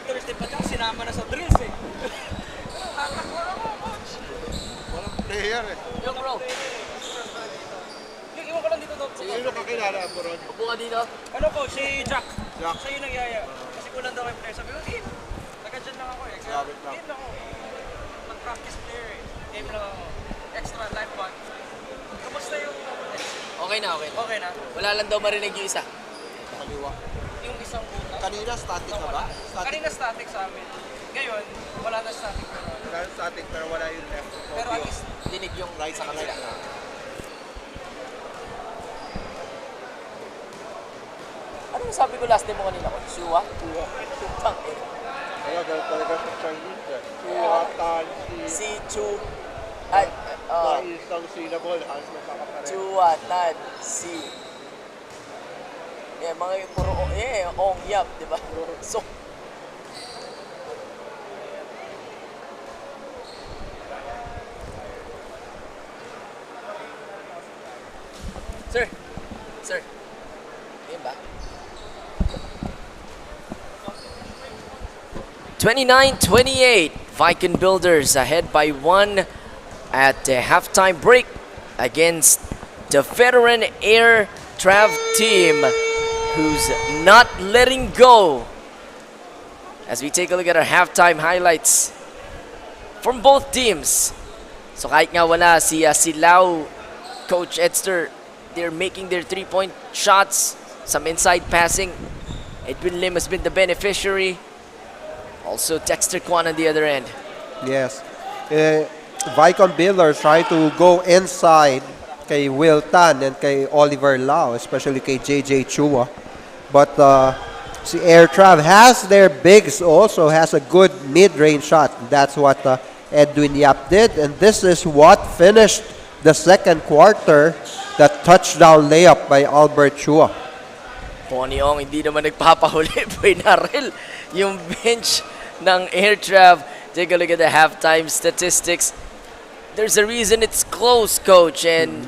Speaker 4: Thursday pa daw, sinama na sa drills eh. Walang player eh.
Speaker 2: Yo, bro.
Speaker 4: Iwan ko lang dito to.
Speaker 3: Sino kakilala mo ron?
Speaker 2: Upo ka dito.
Speaker 4: Ano ko, si Jack.
Speaker 3: Jack?
Speaker 4: Siya yung nagyaya. Kasi kulang daw kayo player. Sabi ko, game. Taga-dyan lang ako eh.
Speaker 3: Sabit lang.
Speaker 4: Game lang ako. Mag-practice player eh. Game lang ako. Extra life bond. Kamusta yung...
Speaker 2: Okay na, okay na.
Speaker 4: Okay na?
Speaker 2: Wala lang daw marinig yung isa.
Speaker 3: Kaliwa.
Speaker 4: Yung isang butas.
Speaker 3: Kanina static ka ba?
Speaker 4: Kanina static sa amin. Ngayon, wala na static.
Speaker 3: Wala static pero wala yung left.
Speaker 4: Pero at least,
Speaker 2: Dinig yung
Speaker 3: right
Speaker 2: sa kabila. Ano sabi ko last time mo kanina ko? Chua? Chua. Tang ina.
Speaker 3: Kaya ganun talaga sa Chinese eh. Chuatan,
Speaker 2: Si Chu. Ay,
Speaker 3: na isang syllable, halos magkakapareho.
Speaker 2: Chuatan. Si. Yeah, mga puro ong yap, di ba? So, Sir. Sir. Ayun ba? 29-28. Vaikon Builders ahead by 1 at the halftime break against the veteran Airtrav team, who's not letting go. As we take a look at our halftime highlights from both teams. So kahit nga wala si Lau, Coach Edster, they're making their 3-point shots, some inside passing. Edwin Lim has been the beneficiary. Also Dexter Kwan on the other end.
Speaker 1: Yes. Vaikon Builders try to go inside kay Will Tan and kay Oliver Lau, especially kay JJ Chua. But si Airtrav has their bigs also, has a good mid-range shot. That's what Edwin Yap did. And this is what finished the second quarter, the touchdown layup by Albert Chua.
Speaker 2: Ponyong hindi naman nagpapahuli. Pinaril yung bench ng Airtrav. Take a look at the halftime statistics. There's a reason it's close, Coach, and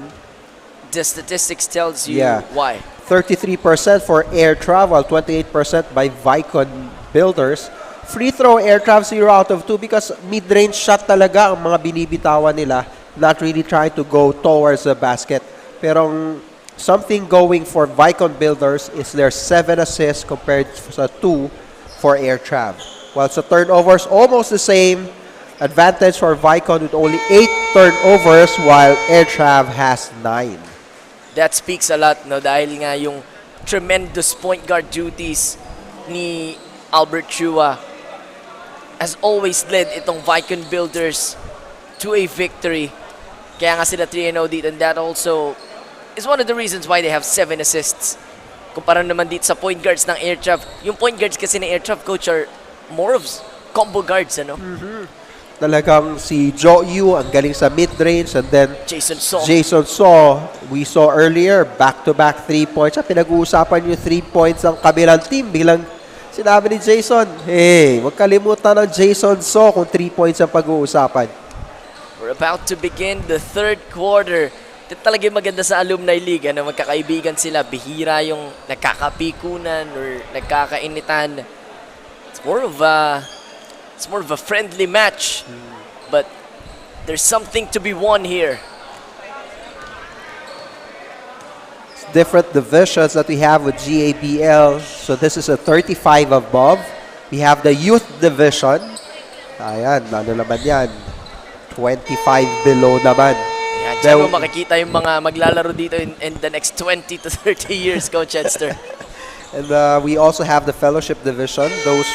Speaker 2: the statistics tells you why.
Speaker 1: 33% for Airtrav, while 28% by Vaikon Builders. Free throw Airtrav 0 out of 2 because mid-range shot talaga ang mga binibitawan nila, not really trying to go towards the basket. Pero something going for Vaikon Builders is their 7 assists compared sa 2 for Airtrav. While sa turnovers, almost the same. Advantage for Vaikon with only 8 turnovers while Airtrav has 9.
Speaker 2: That speaks a lot, no? Dahil nga yung tremendous point guard duties ni Albert Chua has always led itong Vaikon Builders to a victory. Kaya nga sila 3-0 dito, and that also is one of the reasons why they have 7 assists. Kumpara naman dito sa point guards ng Airtrav. Yung point guards kasi ng Airtrav, Coach, are more of combo guards, ano?
Speaker 1: Talagang si Joe Yu ang galing sa mid-range, and then
Speaker 2: Jason
Speaker 1: Saw, we saw earlier, back-to-back 3 points. Pinag-uusapan yung 3 points ng kabilang team. Biglang sinabi ni Jason, hey, huwag kalimutan ng Jason Saw kung 3 points ang pag-uusapan.
Speaker 2: We're about to begin the third quarter. Ito talaga yung maganda sa Alumni League. Ano, magkakaibigan sila. Bihira yung nagkakapikunan or nagkakainitan. It's more of a friendly match. But there's something to be won here.
Speaker 1: It's different divisions that we have with GABL. So this is a 35 above. We have the youth division. Ayan, ano naman yan? 25 below naman.
Speaker 2: Yan, dyan mo makikita yung mga maglalaro dito in the next 20 to 30 years, Coach Edster.
Speaker 1: And we also have the fellowship division. Those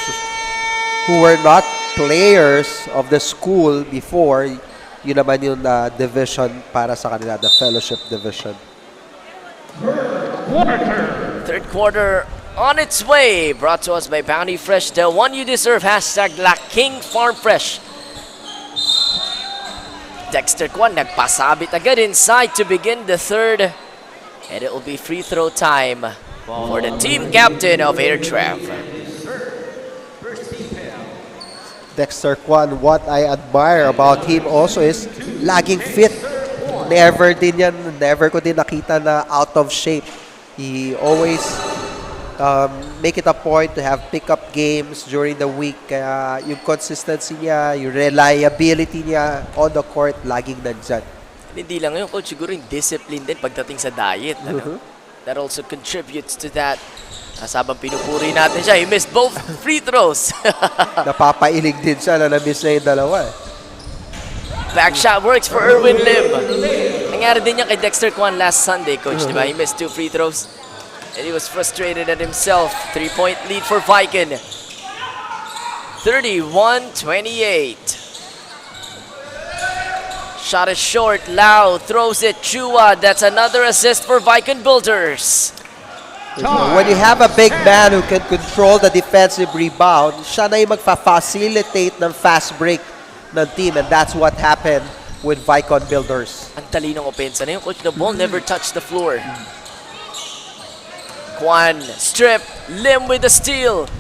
Speaker 1: who were not players of the school before, yun naman yung division para sa kanila, the fellowship division.
Speaker 2: Third quarter on its way. Brought to us by Bounty Fresh, the one you deserve. Hashtag Laking Farm Fresh. Dexter Kwan nagpasabit agad inside to begin the third. And it will be free throw time for the team captain of Airtrav.
Speaker 1: Dexter Kwan, what I admire about him also is laging fit. Never ko din nakita na out of shape. He always make it a point to have pickup games during the week. Kaya yung consistency niya, yung reliability niya on the court, laging nandyan.
Speaker 2: Hindi lang yun, Coach, siguro yung discipline din pagdating sa diet. Ano? That also contributes to that. Habang pinupuri natin siya, he missed both free throws.
Speaker 1: Napapailig din siya na na-miss na yung dalawa.
Speaker 2: Back shot works for Erwin Lim. Nangyari din yan kay Dexter Kwan last Sunday, Coach, di ba? He missed 2 free throws. And he was frustrated at himself. 3-point lead for Vaikon. 31-28. Shot is short. Lau throws it. Chua. That's another assist for Vaikon Builders.
Speaker 1: When you have a big man who can control the defensive rebound, siya na yung magfa-facilitate ng fast break ng team, and that's what happened with Vaikon Builders.
Speaker 2: Ang talinong opensa na yung Coach. The ball never touched the floor. Kwan, strip, Lim with the steal.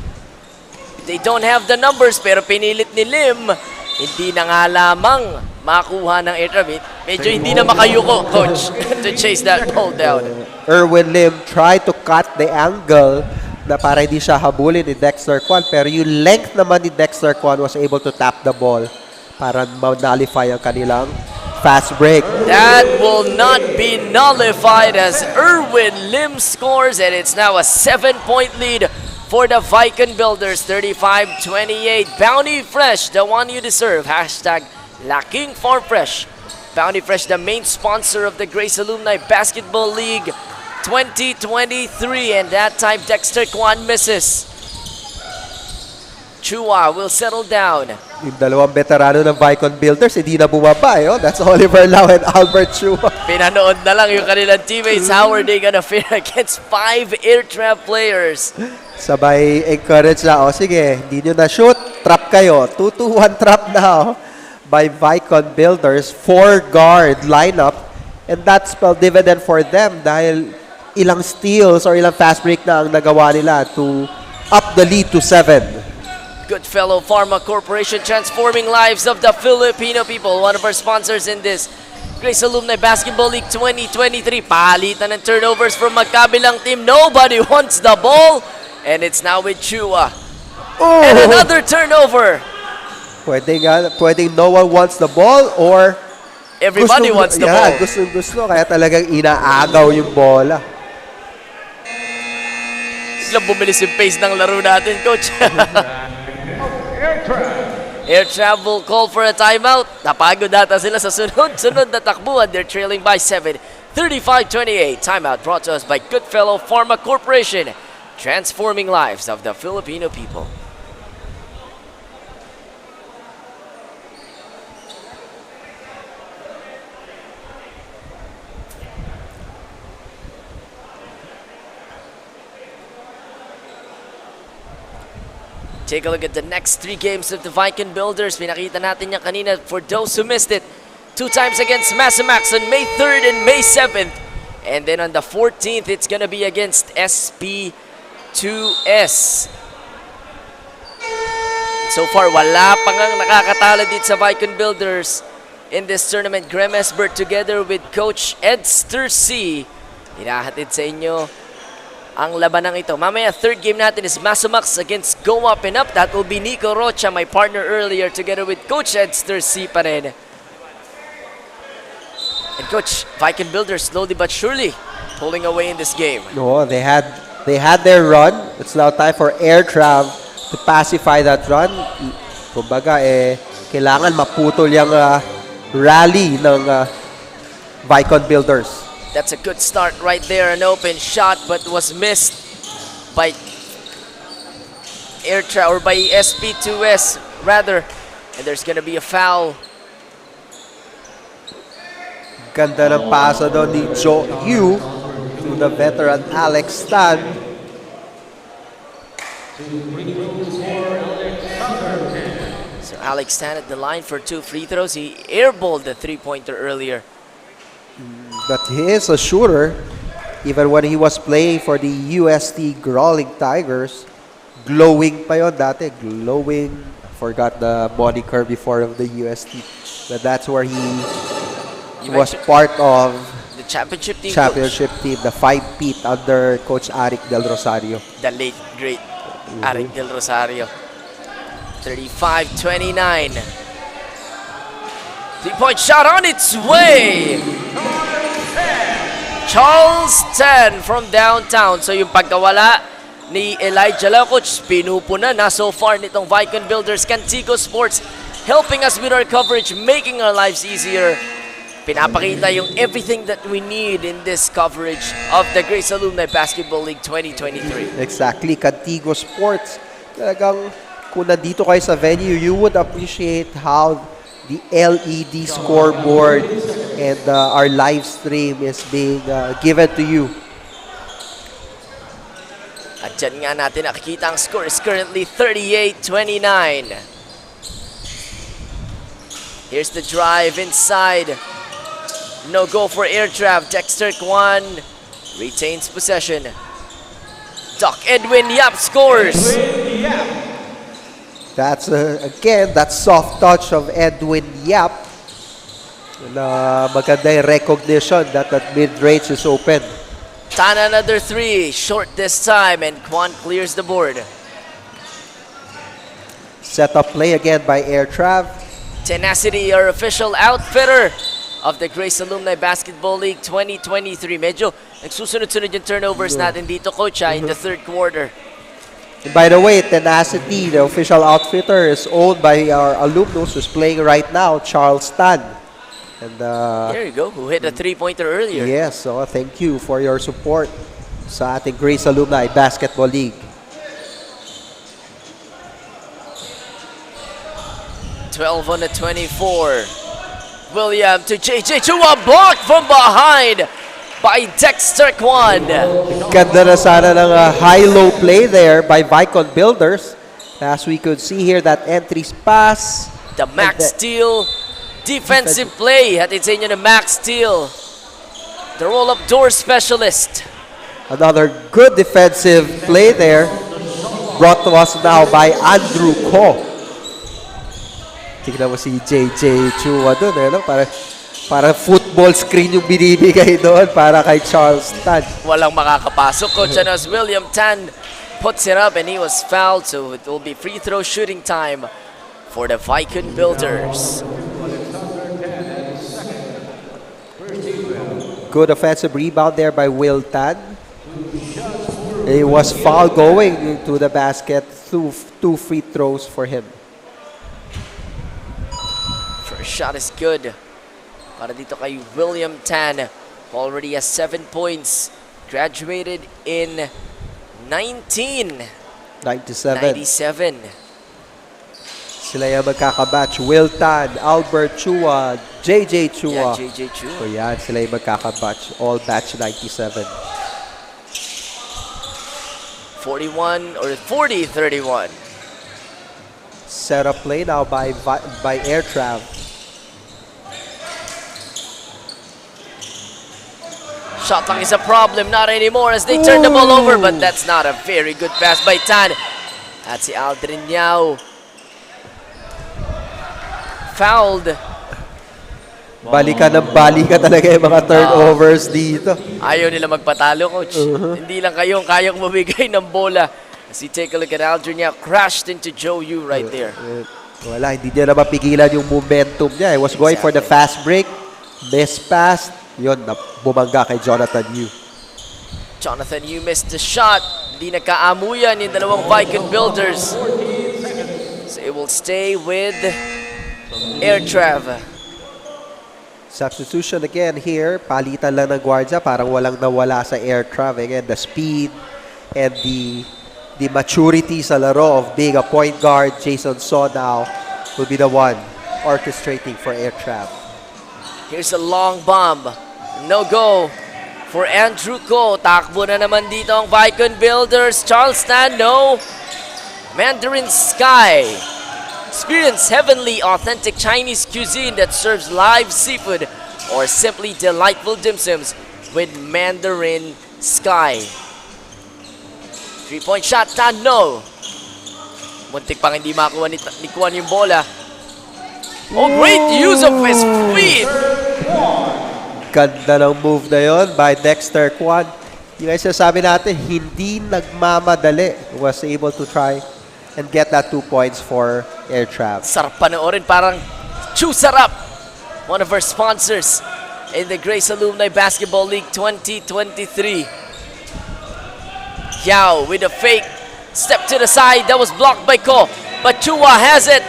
Speaker 2: They don't have the numbers pero pinilit ni Lim. Hindi na nga lamang makuha ng Airtrav. Medyo hindi na makayuko, Coach, to chase that ball down.
Speaker 1: Erwin Lim tried to cut the angle na para hindi siya habulin ni Dexter Kwan, pero yung length naman ni Dexter Kwan was able to tap the ball para ma-nullify ang kanilang fast break.
Speaker 2: That will not be nullified as Erwin Lim scores, and it's now a 7-point lead for the Vaikon Builders. 35-28. Bounty Fresh, the one you deserve. Hashtag Laking Farm Fresh. Bounty Fresh, the main sponsor of the Grace Alumni Basketball League 2023, and that time Dexter Kwan misses. Chua will settle down.
Speaker 1: Yung dalawang veterano ng Vaikon Builders, hindi na bumaba. That's Oliver Lau and Albert Chua.
Speaker 2: Pinanood na lang yung kanilang teammates. How are they gonna fare against 5 Airtrav players?
Speaker 1: Sabay encourage na, sige, hindi nyo na shoot, trap kayo. 2-2-1 trap now by Vaikon Builders. 4-guard lineup. And that spelled dividend for them dahil ilang steals or ilang fast break na ang nagawa nila to up the lead to 7.
Speaker 2: Goodfellow Pharma Corporation, transforming lives of the Filipino people. One of our sponsors in this Grace Alumni Basketball League 2023. Palitan ng turnovers from magkabilang team. Nobody wants the ball. And it's now with Chua.
Speaker 1: Oh!
Speaker 2: And another turnover.
Speaker 1: Pwedeng no one wants the ball or
Speaker 2: Everybody wants the ball.
Speaker 1: Gusto. Kaya talagang inaagaw yung bola.
Speaker 2: Sila bumilis yung pace ng laro natin, Coach. Airtrav will call for a timeout. Napagod data sila sa sunod-sunod na takbuhan. They're trailing by 7. 35-28. Timeout brought to us by Goodfellow Pharma Corporation. Transforming lives of the Filipino people. Take a look at the next 3 games of the Vaikon Builders. Pinakita natin yan kanina for those who missed it. 2 times against Massamax on May 3rd and May 7th. And then on the 14th, it's gonna be against SP2S. So far, wala pa ngang nakakatalo dito sa Vaikon Builders in this tournament. Graham Esbert together with Coach Edster C. Hinahatid sa inyo ang labanang ito. Mamaya, 3rd game natin is Massamax against Go Up and Up. That will be Nico Rocha, my partner earlier, together with Coach Edster C pa rin. And Coach, Vaikon Builders slowly but surely pulling away in this game.
Speaker 1: No, they had their run. It's now time for Airtrav to pacify that run. Kumbaga, kailangan maputol yung rally ng Vaikon Builders.
Speaker 2: That's a good start right there. An open shot but was missed by Airtrav or by SP2S rather. And there's gonna be a foul.
Speaker 1: Ganda ng pasa doon ni Joe Yu to the veteran Alex Stan.
Speaker 2: So Alex Stan at the line for 2 free throws. He airballed the 3-pointer earlier.
Speaker 1: But he is a shooter. Even when he was playing for the UST Grawling Tigers, glowing pa yun dati. Glowing. Forgot the moniker before of the UST. But that's where he was part of
Speaker 2: the championship team.
Speaker 1: The 5-peat under Coach Arik Del Rosario.
Speaker 2: The late, great Arik Del Rosario. 35-29. 3-point shot on its way. Charles 10 from downtown. So yung pagkawala ni Elijah lang, Coach, pinupunan na so far nitong Vaikon Builders. Cantico Sports helping us with our coverage, making our lives easier. Pinapakita yung everything that we need in this coverage of the Grace Alumni Basketball League 2023.
Speaker 1: Exactly, Cantico Sports. Talagang kung nandito kayo sa venue, you would appreciate how the LED scoreboard and our live stream is being given to you.
Speaker 2: At dyan nga natin nakikita ang score is currently 38-29. Here's the drive inside. No go for Airtrav. Dexter Kwan retains possession. Doc Edwin Yap scores.
Speaker 1: That's, again, that soft touch of Edwin Yap. Maganda yung recognition that mid-range is open.
Speaker 2: Tana another 3. Short this time and Kwan clears the board.
Speaker 1: Set up play again by Airtrav.
Speaker 2: Tenacity, our official outfitter of the Grace Alumni Basketball League 2023. Medyo nagsusunod-sunod yung turnovers natin dito, Coach, in the 3rd quarter.
Speaker 1: And by the way, Tenacity, the official outfitter, is owned by our alumnus who's playing right now, Charles Tan. And
Speaker 2: there you go, who hit a 3-pointer earlier.
Speaker 1: Yes, so thank you for your support sa ating Grace Alumni Basketball League.
Speaker 2: 12 on the 24. William to JJ Chua, blocked from behind by Dexter Kwan.
Speaker 1: Ganda na sana ng high-low play there by Vaikon Builders. As we could see here, that entries pass.
Speaker 2: The Max Steele defensive play. Hatid sa inyo ng Max Steele. the roll-up door specialist.
Speaker 1: Another good defensive play there. Brought to us now by Andrew Ko. Tignan mo si JJ Chua doon. No? Para football screen yung binibigay doon para kay Charles Tan.
Speaker 2: Walang makakapasok, Coach. And as William Tan puts it up and he was fouled, so it will be free throw shooting time for the Vaikon Builders.
Speaker 1: Good offensive rebound there by Will Tan. It was foul going to the basket. Two free throws for him.
Speaker 2: First shot is good. Para dito kay William Tan. Already has 7 points. Graduated in
Speaker 1: 97.
Speaker 2: 97.
Speaker 1: Sila yung magkakabatch. Will Tan, Albert Chua, JJ Chua.
Speaker 2: Yeah, JJ Chua.
Speaker 1: So yan, sila yung magkakabatch. All batch 97.
Speaker 2: 41 or 40-31.
Speaker 1: Set up play now by Airtrav.
Speaker 2: Shot clock is a problem, not anymore as they turn the ball over, but that's not a very good pass by Tan. At si Aldrin Yao. Fouled.
Speaker 1: Balikan talaga yung mga turnovers dito.
Speaker 2: Ayaw nila magpatalo, Coach. Hindi lang kayong kayang mabigay ng bola. As you take a look at Aldrin Yao, crashed into Joe Yu right there.
Speaker 1: Wala, hindi niya na mapigilan yung momentum niya. He was going for the fast break. Miss pass. Yun, bumangga kay Jonathan Yu.
Speaker 2: Jonathan Yu missed the shot. Hindi nagkaamuyan yung dalawang Vaikon Builders. So it will stay with Airtrav.
Speaker 1: Substitution again here. Palitan lang ng guardia. Parang walang nawala sa Airtrav. Again, the speed and the maturity sa laro of being a point guard. Jason Saw now will be the one orchestrating for Airtrav.
Speaker 2: Here's a long bomb. No go for Andrew Ko. Takbo na naman dito ang Vaikon Builders. Charles Tan, no. Mandarin Sky. Experience heavenly authentic Chinese cuisine that serves live seafood or simply delightful dim sums with Mandarin Sky. 3-point shot, Tan, no. Muntik pang hindi makuha ni Kwan yung bola. Oh, great use of his feet.
Speaker 1: Ganda ng move na yon by Dexter Kwan. Yung sabi natin, hindi nagmamadali. Was able to try and get that 2 points for Airtrav.
Speaker 2: Sarap panoorin, parang Chew Sarap, one of our sponsors in the Grace Alumni Basketball League 2023. Yao with a fake, step to the side, that was blocked by Ko, but Chua has it.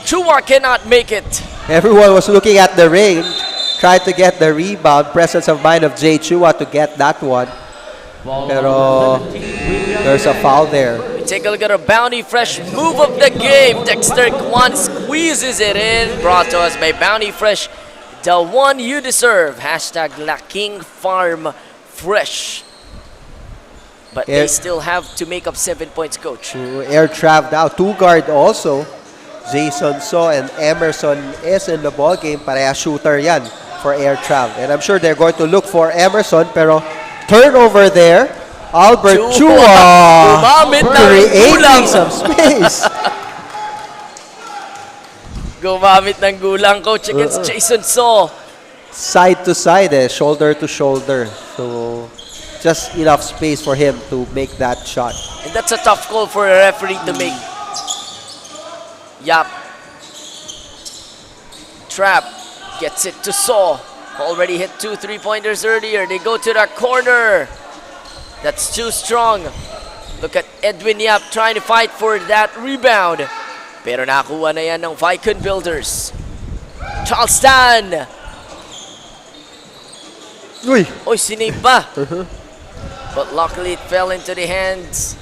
Speaker 2: Chua cannot make it.
Speaker 1: Everyone was looking at the ring, tried to get the rebound. Presence of mind of Jay Chua to get that one. Pero there's a foul there.
Speaker 2: Take a look at a Bounty Fresh move of the game. Dexter Kwan squeezes it in. Brought to us by Bounty Fresh, the one you deserve. Hashtag Laking Farm Fresh. But they still have to make up 7 points, Coach.
Speaker 1: Airtrav now, 2 guard also. Jason So and Emerson is in the ball game. Pareha shooter yan for Airtrav. And I'm sure they're going to look for Emerson, pero turnover there. Albert Chua creating some space.
Speaker 2: Gumamit ng gulang, Coach, against Jason So.
Speaker 1: Side to side, shoulder to shoulder. So just enough space for him to make that shot.
Speaker 2: And that's a tough call for a referee to make. Yap. Trap gets it to Saw. Already hit 2 3-pointers earlier. They go to the corner. That's too strong. Look at Edwin Yap trying to fight for that rebound. Pero nakuha na yan ng Vaikon Builders. Charles Tan.
Speaker 1: Uy!
Speaker 2: Oy, sinave pa. But luckily it fell into the hands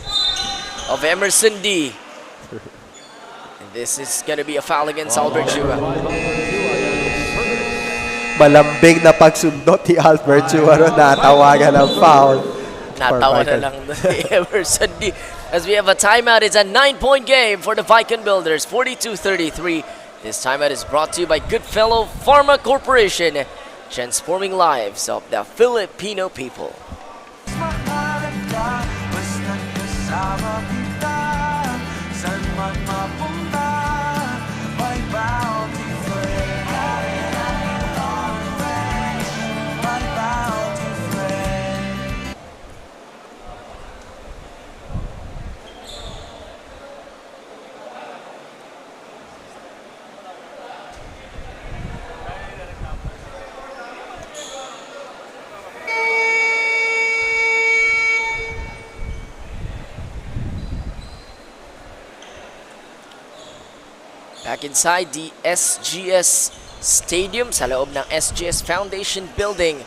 Speaker 2: of Emerson D. And this is gonna be a foul against Albert Chua.
Speaker 1: Malambing na pagsundot ni Albert Chua. Natawagan ng foul.
Speaker 2: Natawa na lang ni Emerson D. As we have a timeout, it's a 9-point game for the Vaikon Builders, 42-33. This timeout is brought to you by Goodfellow Pharma Corporation. transforming lives of the Filipino people.
Speaker 5: Mahalin ka, basta't kasama kita. Saan man mapunta, may bounty friend. My bounty friend.
Speaker 2: Back inside the SGS Stadium sa loob ng SGS Foundation Building,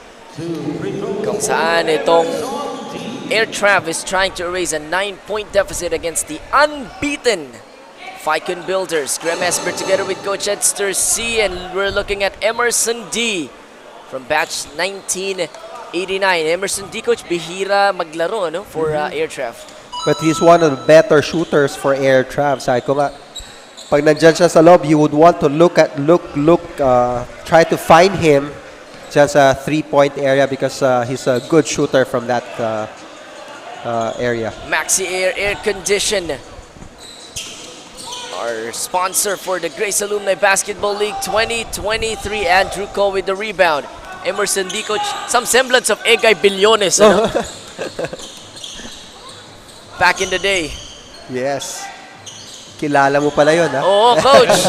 Speaker 2: kung saan itong Airtrav is trying to erase a 9-point deficit against the unbeaten Vaikon Builders. Graham Esper together with Coach Edster C, and we're looking at Emerson D from batch 1989. Emerson D, Coach, bihira maglaro no, for Airtrav.
Speaker 1: But he's one of the better shooters for Airtrav. Sabi ko nga, pag nandyan siya sa loob, you would want to try to find him dyan sa 3-point area because he's a good shooter from that area.
Speaker 2: Maxi Air Condition, our sponsor for the Grace Alumni Basketball League 2023. Andrew Ko with the rebound. Emerson D, Coach, some semblance of Egay Billones, ano? Back in the day.
Speaker 1: Yes. Kilala mo pala yun, ha?
Speaker 2: Oo, Coach.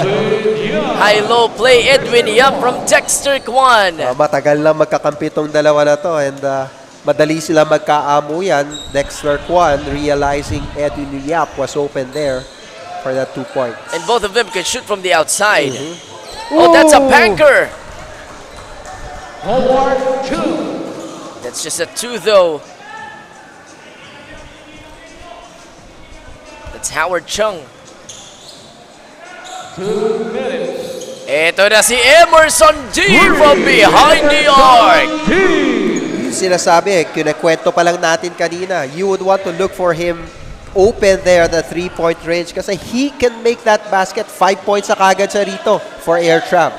Speaker 2: High-low play, Edwin Yap from Dexter Kwan.
Speaker 1: Matagal na magkakampi tong dalawa na to, and madali sila magkaamo yan. Dexter Kwan realizing Edwin Yap was open there for that 2 points.
Speaker 2: And both of them can shoot from the outside. Oh, that's a banker.
Speaker 3: Howard Chu.
Speaker 2: That's just a 2 though. That's Howard Chung.
Speaker 3: 2 minutes.
Speaker 2: Ito na si Emerson D from behind the arc.
Speaker 1: Yung sinasabi, kinekwento pa lang natin kanina, you would want to look for him open there at the 3-point range kasi he can make that basket. 5 points na kagad siya rito for Airtrav.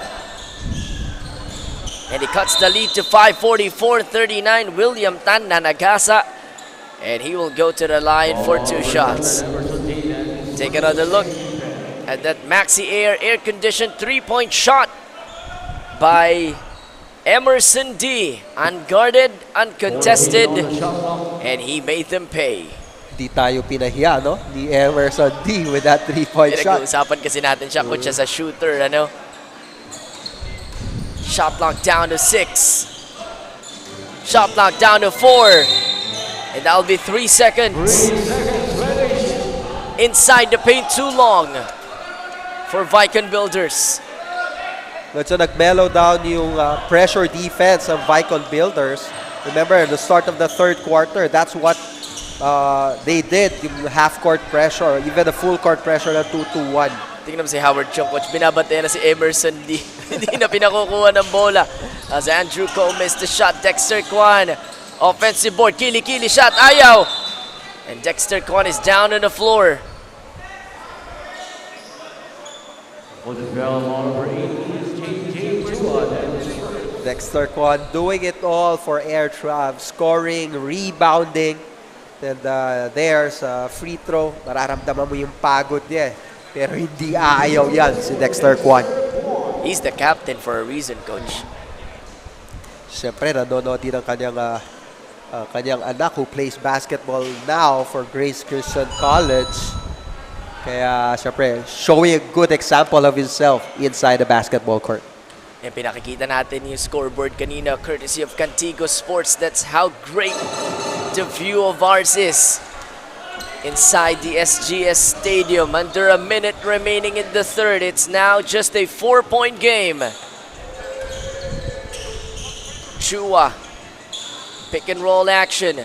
Speaker 2: And he cuts the lead to 5:44-39. William Tan Nanagasa. And he will go to the line for 2 shots. Take another look at that Maxi Air air-conditioned 3-point shot by Emerson D. Unguarded, uncontested, and he made them pay.
Speaker 1: Di tayo pinahiya, no? Ni Emerson D with that 3-point shot.
Speaker 2: Pinag-uusapan kasi natin siya, Coach, as a shooter, ano? Shot clock down to 6. Shot clock down to 4. And that'll be 3 seconds. Inside the paint too long for Vaikon Builders.
Speaker 1: So nag-mellow down yung pressure defense of Vaikon Builders. Remember, at the start of the third quarter, that's what they did, yung half-court pressure, even the full-court pressure na 2-1.
Speaker 2: Tingnan mo si Howard Chung, Coach. Binabatay na si Emerson D. Hindi na pinakukuha ng bola. As Andrew Ko missed the shot, Dexter Kwan. Offensive board, kili-kili shot, ayaw! And Dexter Kwan is down on the floor.
Speaker 3: Was it foul on number 18 is JJ Chua.
Speaker 1: Dexter Kwan doing it all for Airtrav, scoring, rebounding. And there's a free throw. Nararamdaman mo yung pagod niya. Pero hindi aayaw yan si Dexter Kwan.
Speaker 2: He's the captain for a reason, Coach.
Speaker 1: Siyempre, nanonood din ang kanyang anak who plays basketball now for Grace Christian College. Kaya, siyempre, showing a good example of himself inside the basketball court.
Speaker 2: And pinakikita natin yung scoreboard kanina, courtesy of Cantigo Sports. That's how great the view of ours is. Inside the SGS Stadium, under a minute remaining in the third. It's now just a 4-point game. Chua, pick and roll action.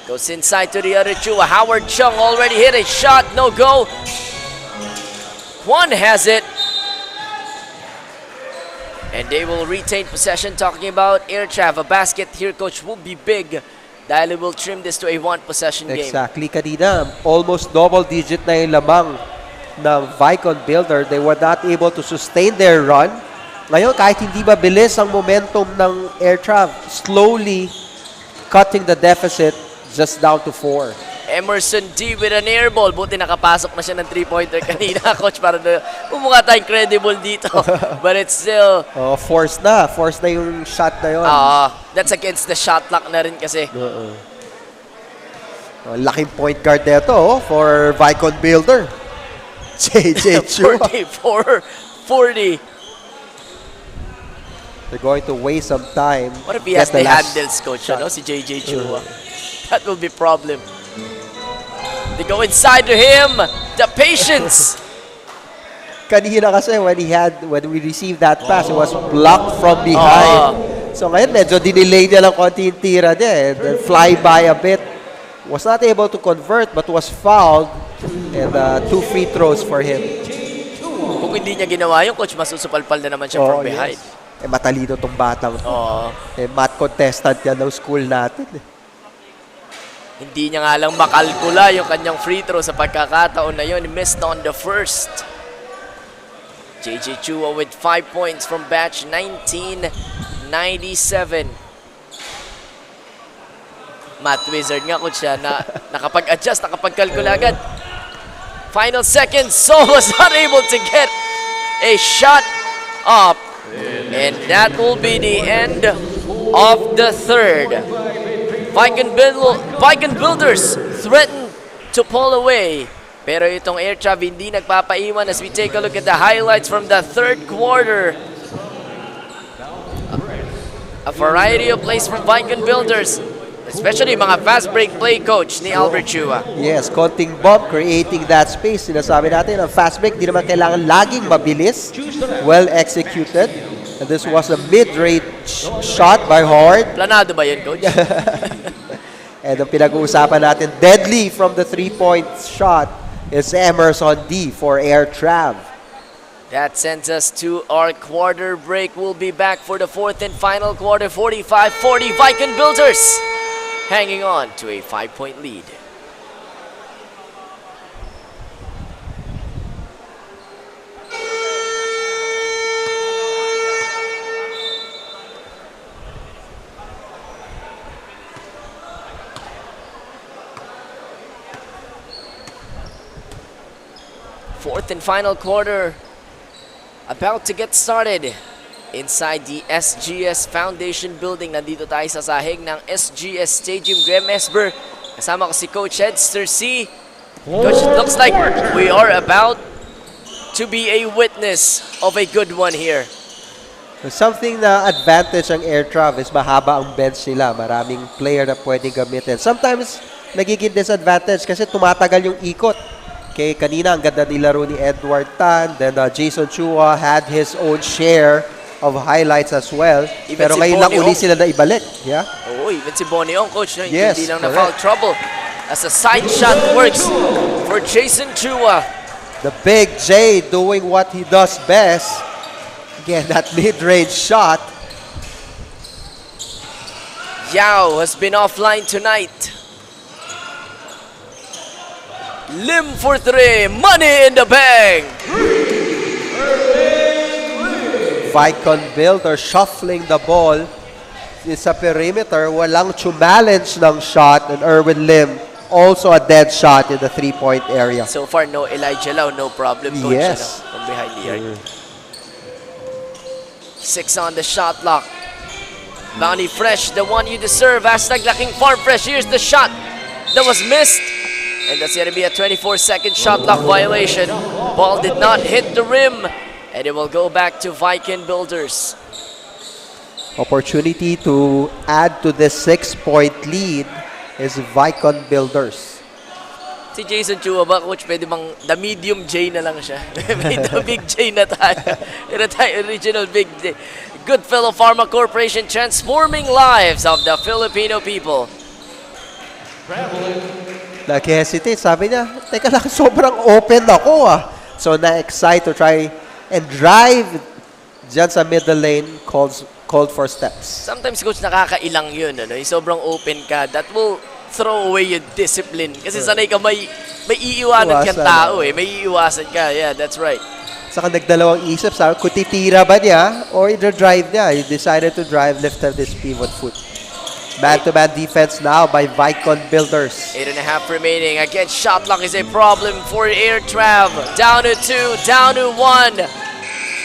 Speaker 2: Goes inside to the other Chua. Howard Chung already hit a shot, no go. Kwan has it. And they will retain possession. Talking about Airtrav, a basket here, Coach, will be big. Dahil will trim this to a 1-possession game.
Speaker 1: Exactly. Kanina, almost double-digit na yung lamang ng Vaikon Builder. They were not able to sustain their run Ngayon, kahit hindi mabilis ang momentum ng Airtrav, slowly cutting the deficit just down to 4.
Speaker 2: Emerson D with an air ball. Buti nakapasok na siya ng 3-pointer kanina, coach, para na umukha tayong credible dito. But it's still...
Speaker 1: Oh, force na. Force na yung shot na yun.
Speaker 2: That's against the shot clock na rin kasi.
Speaker 1: Laking point guard nito for Vaikon Builder. JJ Chua.
Speaker 2: 44-40.
Speaker 1: They're going to waste some time.
Speaker 2: What if he has the handles, coach, si JJ Chua? That will be problem. They go inside to him. The patience.
Speaker 1: Kanina kasi when we received that pass, it was blocked from behind. So ngayon medyo dinelay niya lang konti yung tira niya. Then fly by a bit. Was not able to convert but was fouled. And 2 free throws for him.
Speaker 2: Kung hindi niya ginawa yung coach, masusupalpal na naman siya from behind.
Speaker 1: Yes. Matalino tong batang to. Math contestant yan ng school natin.
Speaker 2: Hindi niya nga lang makalkula yung kanyang free throw sa pagkakataon na yun. He missed on the first. JJ Chua with 5 points from batch 1997. Math wizard nga, coach, siya na nakapag-adjust, nakapag-calcula agad. Final seconds, so was not able to get a shot up. And that will be the end of the third. Vaikon Builders threatened to pull away. Pero itong Airtrav hindi nagpapaiwan as we take a look at the highlights from the third quarter. A variety of plays from Vaikon Builders. Especially mga fast break play, coach, ni Albert Chua.
Speaker 1: Yes, konting bump, creating that space. Sinasabi natin, ang fast break, di naman kailangan laging mabilis. Well executed. And this was a mid-range shot by Howard.
Speaker 2: Planado ba yun, coach?
Speaker 1: And ang pinag-uusapan natin, deadly from the 3-point shot is Emerson D for Airtrav.
Speaker 2: That sends us to our quarter break. We'll be back for the fourth and final quarter, 45-40. Vaikon Builders hanging on to a 5-point lead. Fourth and final quarter about to get started inside the SGS Foundation Building. Nandito tayo sa sahig ng SGS Stadium. Graham Esber, kasama ko si Coach Edster C. Coach, it looks like we are about to be a witness of a good one here.
Speaker 1: Something na advantage ang Airtrav is mahaba ang bench nila. Maraming player na pwedeng gamitin. Sometimes nagiging disadvantage kasi tumatagal yung ikot. Okay, kanina ang ganda nilaro ni Edward Tan. Then Jason Chua had his own share of highlights as well. Pero ngayon lang uli sila na ibalik. Yeah?
Speaker 2: Oh, even si Bonnie Ong, coach, no?
Speaker 1: Yes,
Speaker 2: hindi lang na foul trouble. As a side shot works for Jason Chua.
Speaker 1: The big J doing what he does best. Again, that mid-range shot.
Speaker 2: Yao has been offline tonight. Lim for 3, money in the bank.
Speaker 1: Vaikon Builder shuffling the ball. Sa perimeter, walang challenge ng shot. And Erwin Lim, also a dead shot in the 3-point area.
Speaker 2: So far, no Elijah Lau, no problem, coach.
Speaker 1: Yes.
Speaker 2: From behind the arc. 6 on the shot clock. Bounty Fresh, the one you deserve. Hashtag Laking Farm Fresh. Here's the shot that was missed. And that's going to be a 24-second shot clock violation. Ball did not hit the rim. And it will go back to Vaikon Builders.
Speaker 1: Opportunity to add to the 6-point lead is Vaikon Builders.
Speaker 2: Si Jason Chua ba, coach, pwede bang the medium J na lang siya? May the big J na tayo. Ito tayo, original big J. Goodfellow Pharma Corporation, transforming lives of the Filipino people.
Speaker 1: Nag-hesitate. Sabi niya, teka lang, sobrang open ako So na-excite to try and drive dyan sa middle lane, called for steps.
Speaker 2: Sometimes, coach, nakakailang yun. Ano? Yung sobrang open ka, that will throw away your discipline. Kasi sanay ka may iiwanan kang tao eh. May iiwasan ka. Yeah, that's right.
Speaker 1: Saka nagdalawang isip sa kung titira ba niya or i-drive niya. He decided to drive, lifted his pivot foot. Man-to-man defense now by Vaikon Builders.
Speaker 2: 8.5 remaining. Again, shot clock is a problem for Airtrav. Down to 2, down to 1.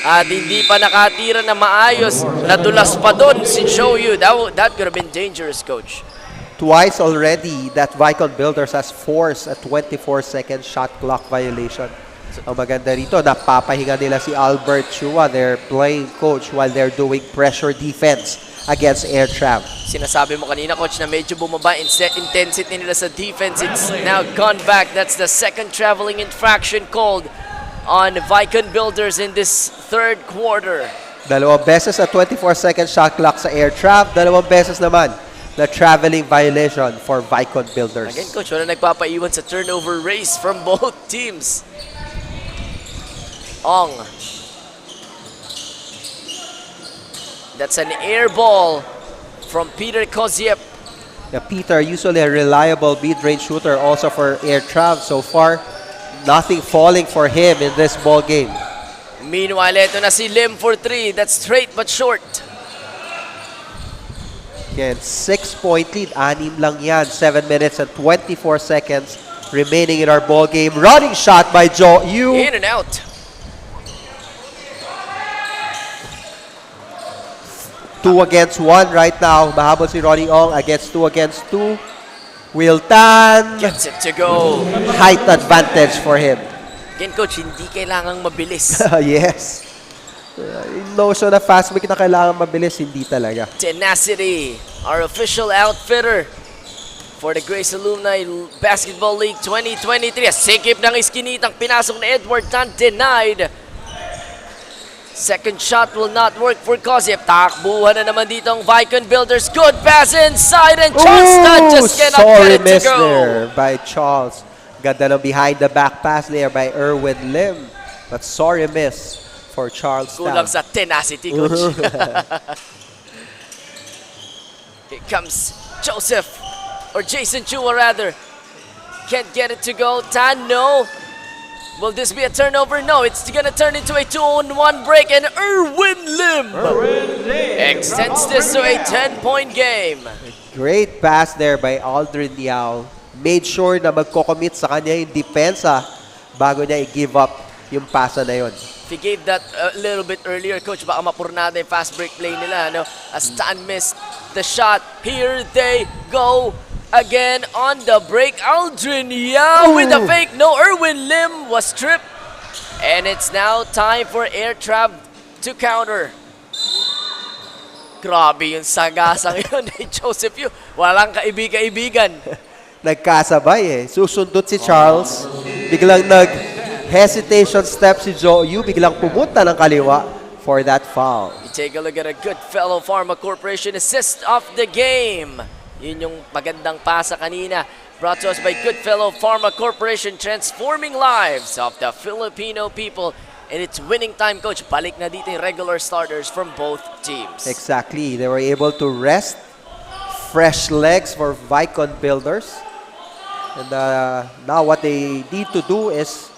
Speaker 2: At hindi pa nakatira na maayos. Nadulas pa doon si Shoyu. That could have been dangerous, coach.
Speaker 1: Twice already that Vaikon Builders has forced a 24-second shot clock violation. Ang maganda rito, napapahinga nila si Albert Chua, their playing coach, while they're doing pressure defense against Airtrav.
Speaker 2: Sinasabi mo kanina, coach, na medyo bumaba intensity nila sa defense. It's now gone back. That's the second traveling infraction called on Vaikon Builders in this third quarter.
Speaker 1: Dalawang beses na 24-second shot clock sa Airtrav, dalawang beses naman na traveling violation for Vaikon Builders.
Speaker 2: Again, coach, wala nagpapaiwan sa turnover race from both teams. Ong. That's an air ball from Peter Koziep.
Speaker 1: Yeah, Peter, usually a reliable mid-range shooter also for Airtrav. So far, nothing falling for him in this ball game.
Speaker 2: Meanwhile, ito na si Lim for 3. That's straight but short.
Speaker 1: Again, 6-point lead. 6 lang yan. 7 minutes and 24 seconds remaining in our ball game. Running shot by Jo Yu.
Speaker 2: In and out.
Speaker 1: 2 against 1 right now. Mahabol si Ronnie Ong against 2 against 2. Will Tan.
Speaker 2: Gets it to go.
Speaker 1: Height advantage for him.
Speaker 2: Again, coach, hindi kailangang mabilis.
Speaker 1: Yes. Yung notion na fast break na kailangan mabilis, hindi talaga.
Speaker 2: Tenacity, our official outfitter for the Grace Alumni Basketball League 2023. Sikip ng iskinitang pinasok na Edward Tan, denied. Second shot will not work for Koziep. Takbuhan na naman dito ang Vaikon Builders. Good pass inside and Charles just cannot get it to
Speaker 1: miss
Speaker 2: go.
Speaker 1: there by Charles. Ganda ng behind the back pass there by Erwin Lim. But sorry miss for Charles.
Speaker 2: Kulang sa tenacity, coach. Here comes Joseph, or Jason Chua rather. Can't get it to go. Tan, no. Will this be a turnover? No, it's gonna turn into a 2-on-1 break, and Erwin Lim extends this to a 10-point game.
Speaker 1: Great pass there by Aldrin Yao. Made sure na magko-commit sa kanya yung depensa bago niya i-give up yung pasa na yun.
Speaker 2: If he gave that a little bit earlier, coach, baka mapurnada yung fast break play nila, no? As Tan missed the shot. Here they go. Again on the break, Aldrin Yao with the fake. No, Erwin Lim was stripped. And it's now time for Airtrav to counter. Grabe yung sagasang yun ni Joseph Yu. Walang kaibig-kaibigan.
Speaker 1: Nagkasabay eh. Susundot si Charles. Biglang nag-hesitation step si Jo Yu. Biglang pumunta ng kaliwa for that foul.
Speaker 2: You take a look at a Goodfellow Pharma Corporation assist of the game. Yun yung magandang pasa kanina. Brought to us by Goodfellow Pharma Corporation, transforming lives of the Filipino people. And it's winning time, coach. Balik na dito yung regular starters from both teams.
Speaker 1: Exactly. They were able to rest. Fresh legs for Vaikon Builders. And now what they need to do is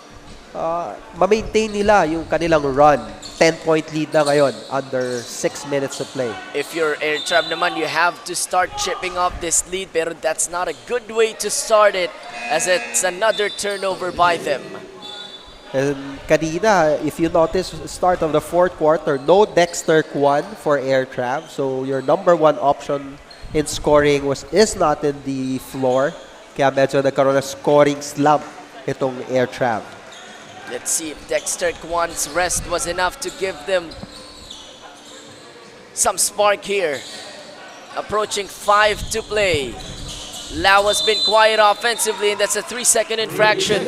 Speaker 1: ma-maintain nila yung kanilang run. 10-point lead na ngayon under 6 minutes to play.
Speaker 2: If you're Airtrav naman, you have to start chipping off this lead, pero that's not a good way to start it as it's another turnover by them.
Speaker 1: And kanina, if you notice, start of the fourth quarter, no Dexter Kwan for Airtrav. So your number one option in scoring is not in the floor. Kaya medyo nagkaroon ng scoring slump itong Airtrav.
Speaker 2: Let's see if Dexter Kwan's rest was enough to give them some spark here. Approaching 5 to play. Lau has been quiet offensively, and that's a 3-second infraction.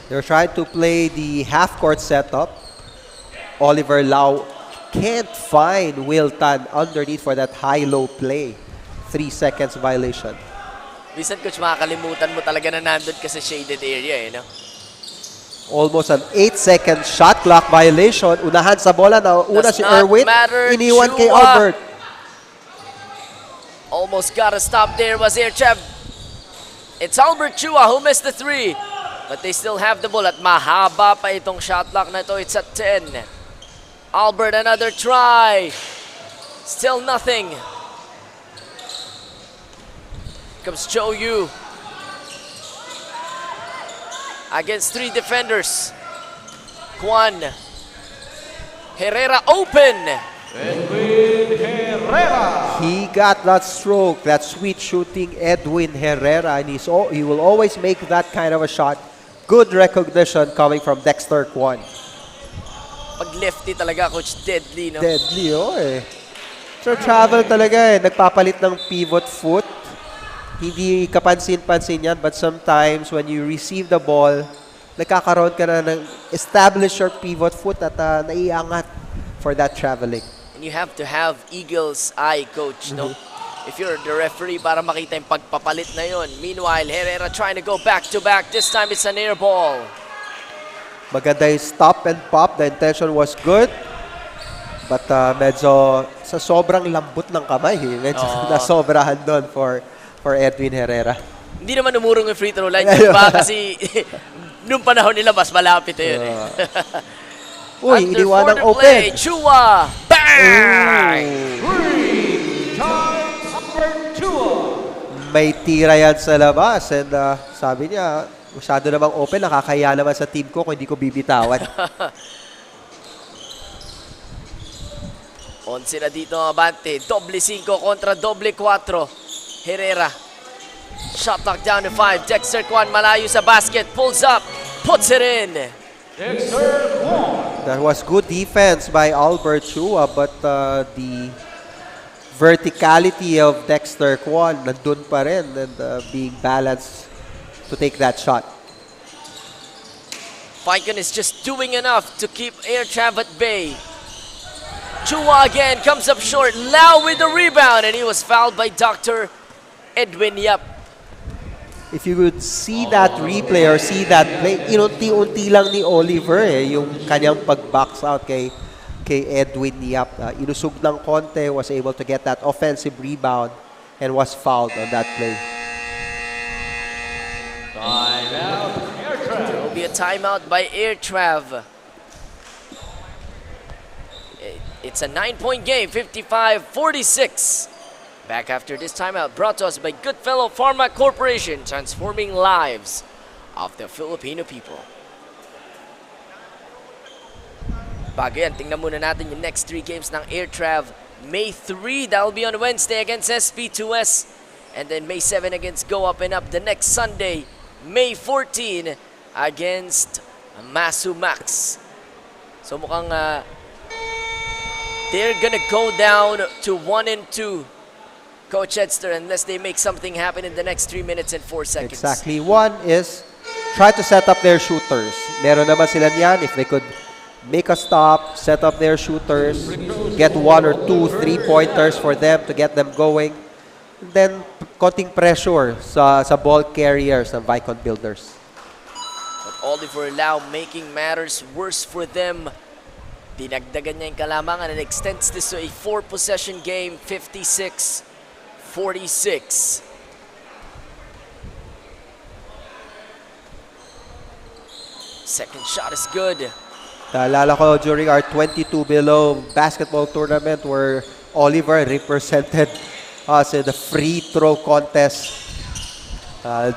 Speaker 1: They're trying to play the half-court setup. Oliver Lau can't find Will Tan underneath for that high-low play. 3 seconds violation.
Speaker 2: Minsan, coach, makakalimutan mo talaga na nandun ka sa shaded area,
Speaker 1: Almost an 8-second shot clock violation. Unahan sa bola na una
Speaker 2: Does
Speaker 1: si
Speaker 2: not
Speaker 1: Erwin.
Speaker 2: matter,
Speaker 1: Iniwan kay
Speaker 2: Chua.
Speaker 1: Albert.
Speaker 2: Almost got a stop there was Airtrav. It's Albert Chua who missed the 3. But they still have the ball at mahaba pa itong shot clock na ito. It's at 10. Albert, another try. Still nothing. Comes Cho Yu. Against 3 defenders. Juan. Herrera open.
Speaker 3: Edwin Herrera.
Speaker 1: He got that stroke, that sweet shooting Edwin Herrera, and he will always make that kind of a shot. Good recognition coming from Dexter Kwan.
Speaker 2: Pag lefty talaga, Coach, deadly, no?
Speaker 1: Deadly, oh eh. So travel talaga eh. Nagpapalit ng pivot foot. Hindi kapansin-pansin yan, but sometimes when you receive the ball, nagkakaroon ka na ng establish your pivot foot at naiangat for that traveling.
Speaker 2: And you have to have eagle's eye, Coach, no? If you're the referee, para makita yung pagpapalit na yun. Meanwhile, Herrera trying to go back-to-back. This time, it's an air ball.
Speaker 1: Maganda yung stop and pop. The intention was good. But medyo sa sobrang lambot ng kamay, medyo nasobrahan doon for Edwin Herrera.
Speaker 2: Hindi naman umurong yung free throw line. Diba? Kasi nung panahon nila, mas malapit na yun.
Speaker 1: Uy,
Speaker 2: Under
Speaker 1: iniwan ng
Speaker 2: quarter
Speaker 1: open.
Speaker 2: play, Chua! Bang!
Speaker 1: May tira yan sa labas. And sabi niya, masyado namang open. Nakakaya naman sa team ko kung hindi ko bibitawan.
Speaker 2: On sila dito ang abante. Doble 5 kontra doble 4. Herrera. Shot clock down to 5. Dexter Kwan malayo sa basket. Pulls up. Puts it in.
Speaker 3: Dexter Kwan.
Speaker 1: That was good defense by Albert Chua, but the verticality of Dexter Kwan nandun pa rin and being balanced to take that shot.
Speaker 2: Vaikon is just doing enough to keep Airtrav at bay. Chua again comes up short. Lau with the rebound, and he was fouled by Dr. Edwin Yap.
Speaker 1: If you would see that replay or see that play, inunti-unti lang ni Oliver yung kanyang pag-box out kay Edwin Yap. Inusog ng konti, was able to get that offensive rebound and was fouled on that play.
Speaker 3: Timeout, Airtrav.
Speaker 2: There will be a timeout by Airtrav. It's a 9-point game, 55-46. Back after this timeout, brought to us by Goodfellow Pharma Corporation, transforming lives of the Filipino people. Bago yan, tingnan muna natin yung next 3 games ng Airtrav. May 3, that will be on Wednesday against SP2S. And then May 7 against Go Up and Up the next Sunday. May 14 against Masu Max. So mukhang they're gonna go down to 1-2. Coach Edster, unless they make something happen in the next 3 minutes and 4 seconds.
Speaker 1: Exactly. One is try to set up their shooters. Meron naman sila niyan. If they could make a stop, set up their shooters, get 1 or 2 3-pointers for them to get them going. And then, konting pressure sa ball carriers ng Vaikon Builders.
Speaker 2: But Oliver Lau making matters worse for them. Dinagdagan niya yung kalamangan and extends this to a 4-possession game, 56-46. Second shot is good.
Speaker 1: Naalala ko during our 22 below basketball tournament where Oliver represented us in the free throw contest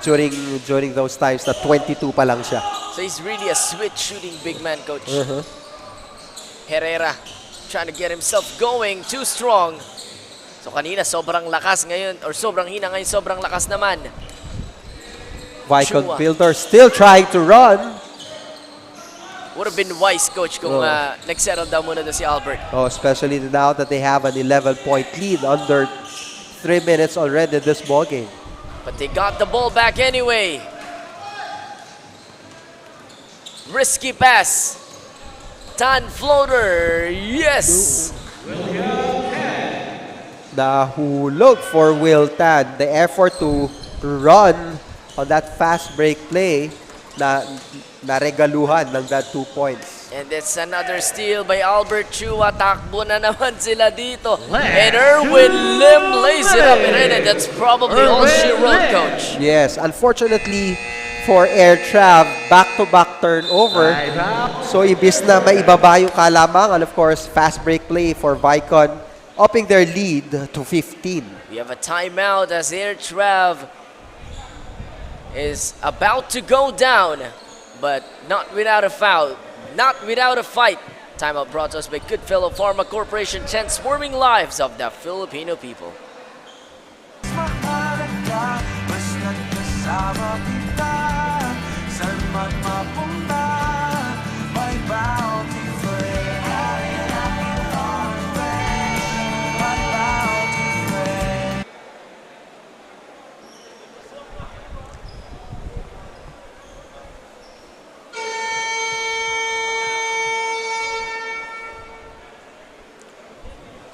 Speaker 1: during those times na 22 pa lang siya.
Speaker 2: So he's really a switch shooting big man, Coach. Herrera trying to get himself going, too strong. So kanina sobrang lakas ngayon, or sobrang hina ngayon, sobrang lakas naman.
Speaker 1: Vaikon
Speaker 2: Chua.
Speaker 1: Builders still trying to run.
Speaker 2: Would have been wise, Coach, kung nag-settle down muna si Albert.
Speaker 1: Oh, especially now that they have an 11-point lead under 3 minutes already in this ball game.
Speaker 2: But they got the ball back anyway. Risky pass. Tan floater. Yes.
Speaker 1: Nahulog for Will Tan. The effort to run on that fast break play na naregaluhan ng that 2 points.
Speaker 2: And it's another steal by Albert Chua. Takbo na naman sila dito. And Erwin Lim lays it up and in it. That's probably all she wrote, Coach.
Speaker 1: Yes, unfortunately for Airtrav, back-to-back turnover. So ibis na maibaba yung kalamangan, of course, fast break play for Vaikon, upping their lead to 15.
Speaker 2: We have a timeout as Airtrav is about to go down, but not without a foul, not without a fight. Timeout brought to us by Goodfellow Pharma Corporation, transforming lives of the Filipino people.
Speaker 5: Mahalaga, basta't kasama kita. Saan man mapunta, may bounty friend. My bounty friend.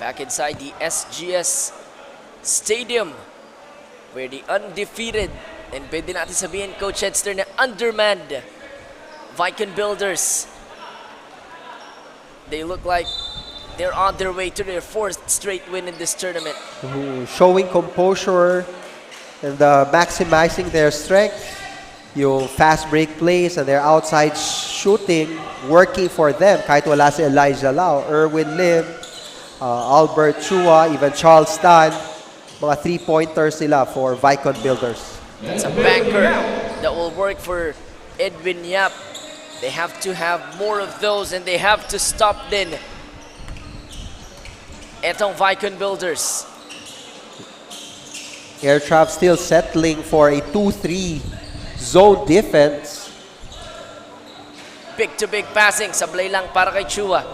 Speaker 2: Back inside the SGS Stadium, where the undefeated, and pwede natin sabihin, Coach Edster, na undermanned Vaikon Builders. They look like they're on their way to their 4th straight win in this tournament.
Speaker 1: Showing composure and maximizing their strength. Yung fast break plays and their outside shooting working for them. Kahit wala si Elijah Lau, Erwin Lim, Albert Chua, even Charles Tan, mga 3-pointers sila for Vaikon Builders.
Speaker 2: It's a banker that will work for Edwin Yap. They have to have more of those, and they have to stop din etong Vaikon Builders.
Speaker 1: Airtrav still settling for a 2-3 zone defense.
Speaker 2: Big to big passing, sablay lang para kay Chua.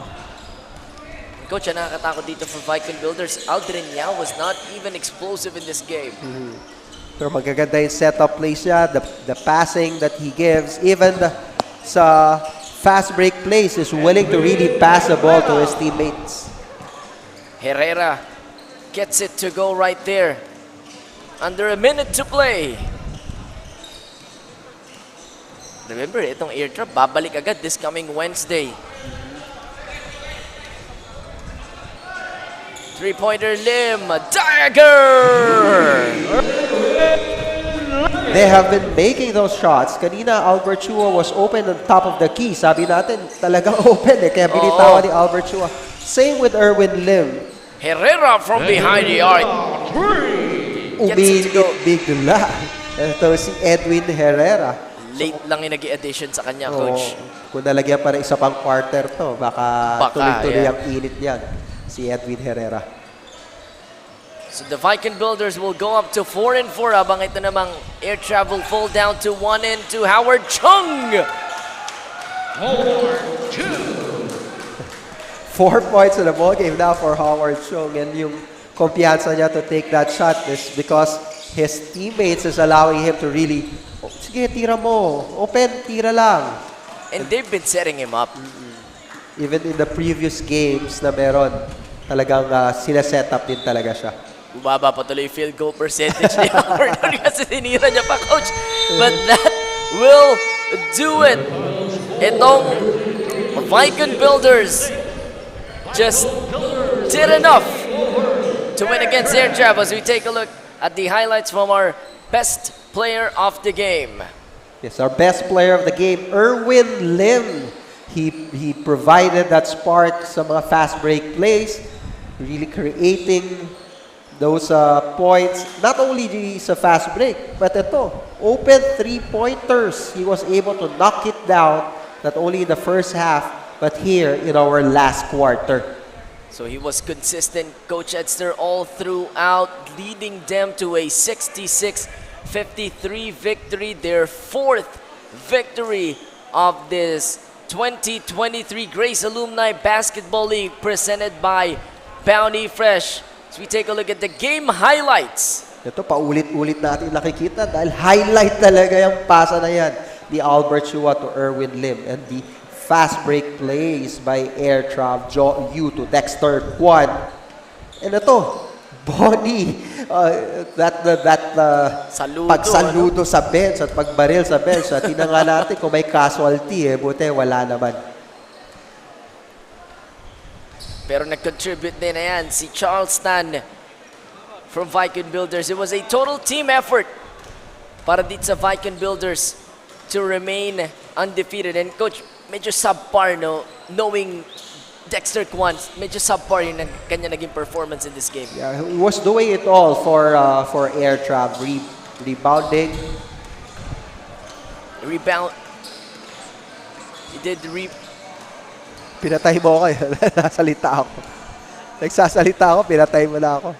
Speaker 2: Coach, ang nakakatakot dito for Vaikon Builders, Aldrin Yao was not even explosive in this game.
Speaker 1: Pero magaganda yung setup plays niya, the passing that he gives, even sa fast break plays, is willing to really pass the ball to his teammates.
Speaker 2: Herrera gets it to go right there. Under a minute to play. Remember, itong Airtrav, babalik agad this coming Wednesday. Three-pointer Lim, dagger!
Speaker 1: They have been making those shots. Kanina, Albert Chua was open on top of the key. Sabi natin, talagang open eh, kaya binitawan ni Albert Chua. Same with Erwin Lim.
Speaker 2: Herrera from behind the arc.
Speaker 1: Uminit bigla. Ito si Edwin Herrera.
Speaker 2: Late lang yung nag-i-addition sa kanya, Coach.
Speaker 1: Kung nalagyan pa ng isa pang quarter to, baka tuloy-tuloy
Speaker 2: yeah.
Speaker 1: ang init niyan. Si Edwin Herrera.
Speaker 2: So the Vaikon Builders will go up to 4-4 habang ito namang Airtrav will fall down to 1-2. Howard Chung!
Speaker 1: 4 points in the ball game now for Howard Chung, and yung kumpiyansa niya to take that shot is because his teammates is allowing him to really, oh, sige, tira mo. Open, tira lang.
Speaker 2: And they've been setting him up.
Speaker 1: Even in the previous games na meron, talagang sinaset up din talaga siya.
Speaker 2: Bumaba pa tuloy field goal percentage ni Howard kasi sinira niya pa, Coach. But that will do it. Itong Vaikon Builders just did enough to win against Airtrav as we take a look at the highlights from our best player of the game.
Speaker 1: Yes, our best player of the game, Erwin Lim. He provided that spark sa mga fast break plays, really creating those points, not only sa fast break, but ito, open 3-pointers. He was able to knock it down, not only in the first half, but here in our last quarter.
Speaker 2: So he was consistent, Coach Edster, all throughout, leading them to a 66-53 victory, their 4th victory of this 2023 Grace Alumni Basketball League presented by Bounty Fresh. So we take a look at the game highlights.
Speaker 1: Ito, paulit-ulit natin nakikita dahil highlight talaga yung pasa na yan. The Albert Chua to Erwin Lim and the fast break plays by Airtrav, Yu to Dexter Kwan. And ito, Bonnie,
Speaker 2: Saludo,
Speaker 1: pagsaludo sa bench at pagbaril sa bench. At tingnan nga natin kung may casualty buti wala naman.
Speaker 2: Pero nag-contribute din na yan si Charles Tan from Vaikon Builders. It was a total team effort para dito sa Vaikon Builders. to remain undefeated. And Coach, medyo subpar, no? Knowing Dexter Quans, medyo subpar yung kanya naging performance in this game.
Speaker 1: Yeah, he was doing it all for Airtrav. Rebounding.
Speaker 2: Rebound. He did
Speaker 1: Pinatay mo ako eh. Nagsasalita ako, pinatay mo na ako.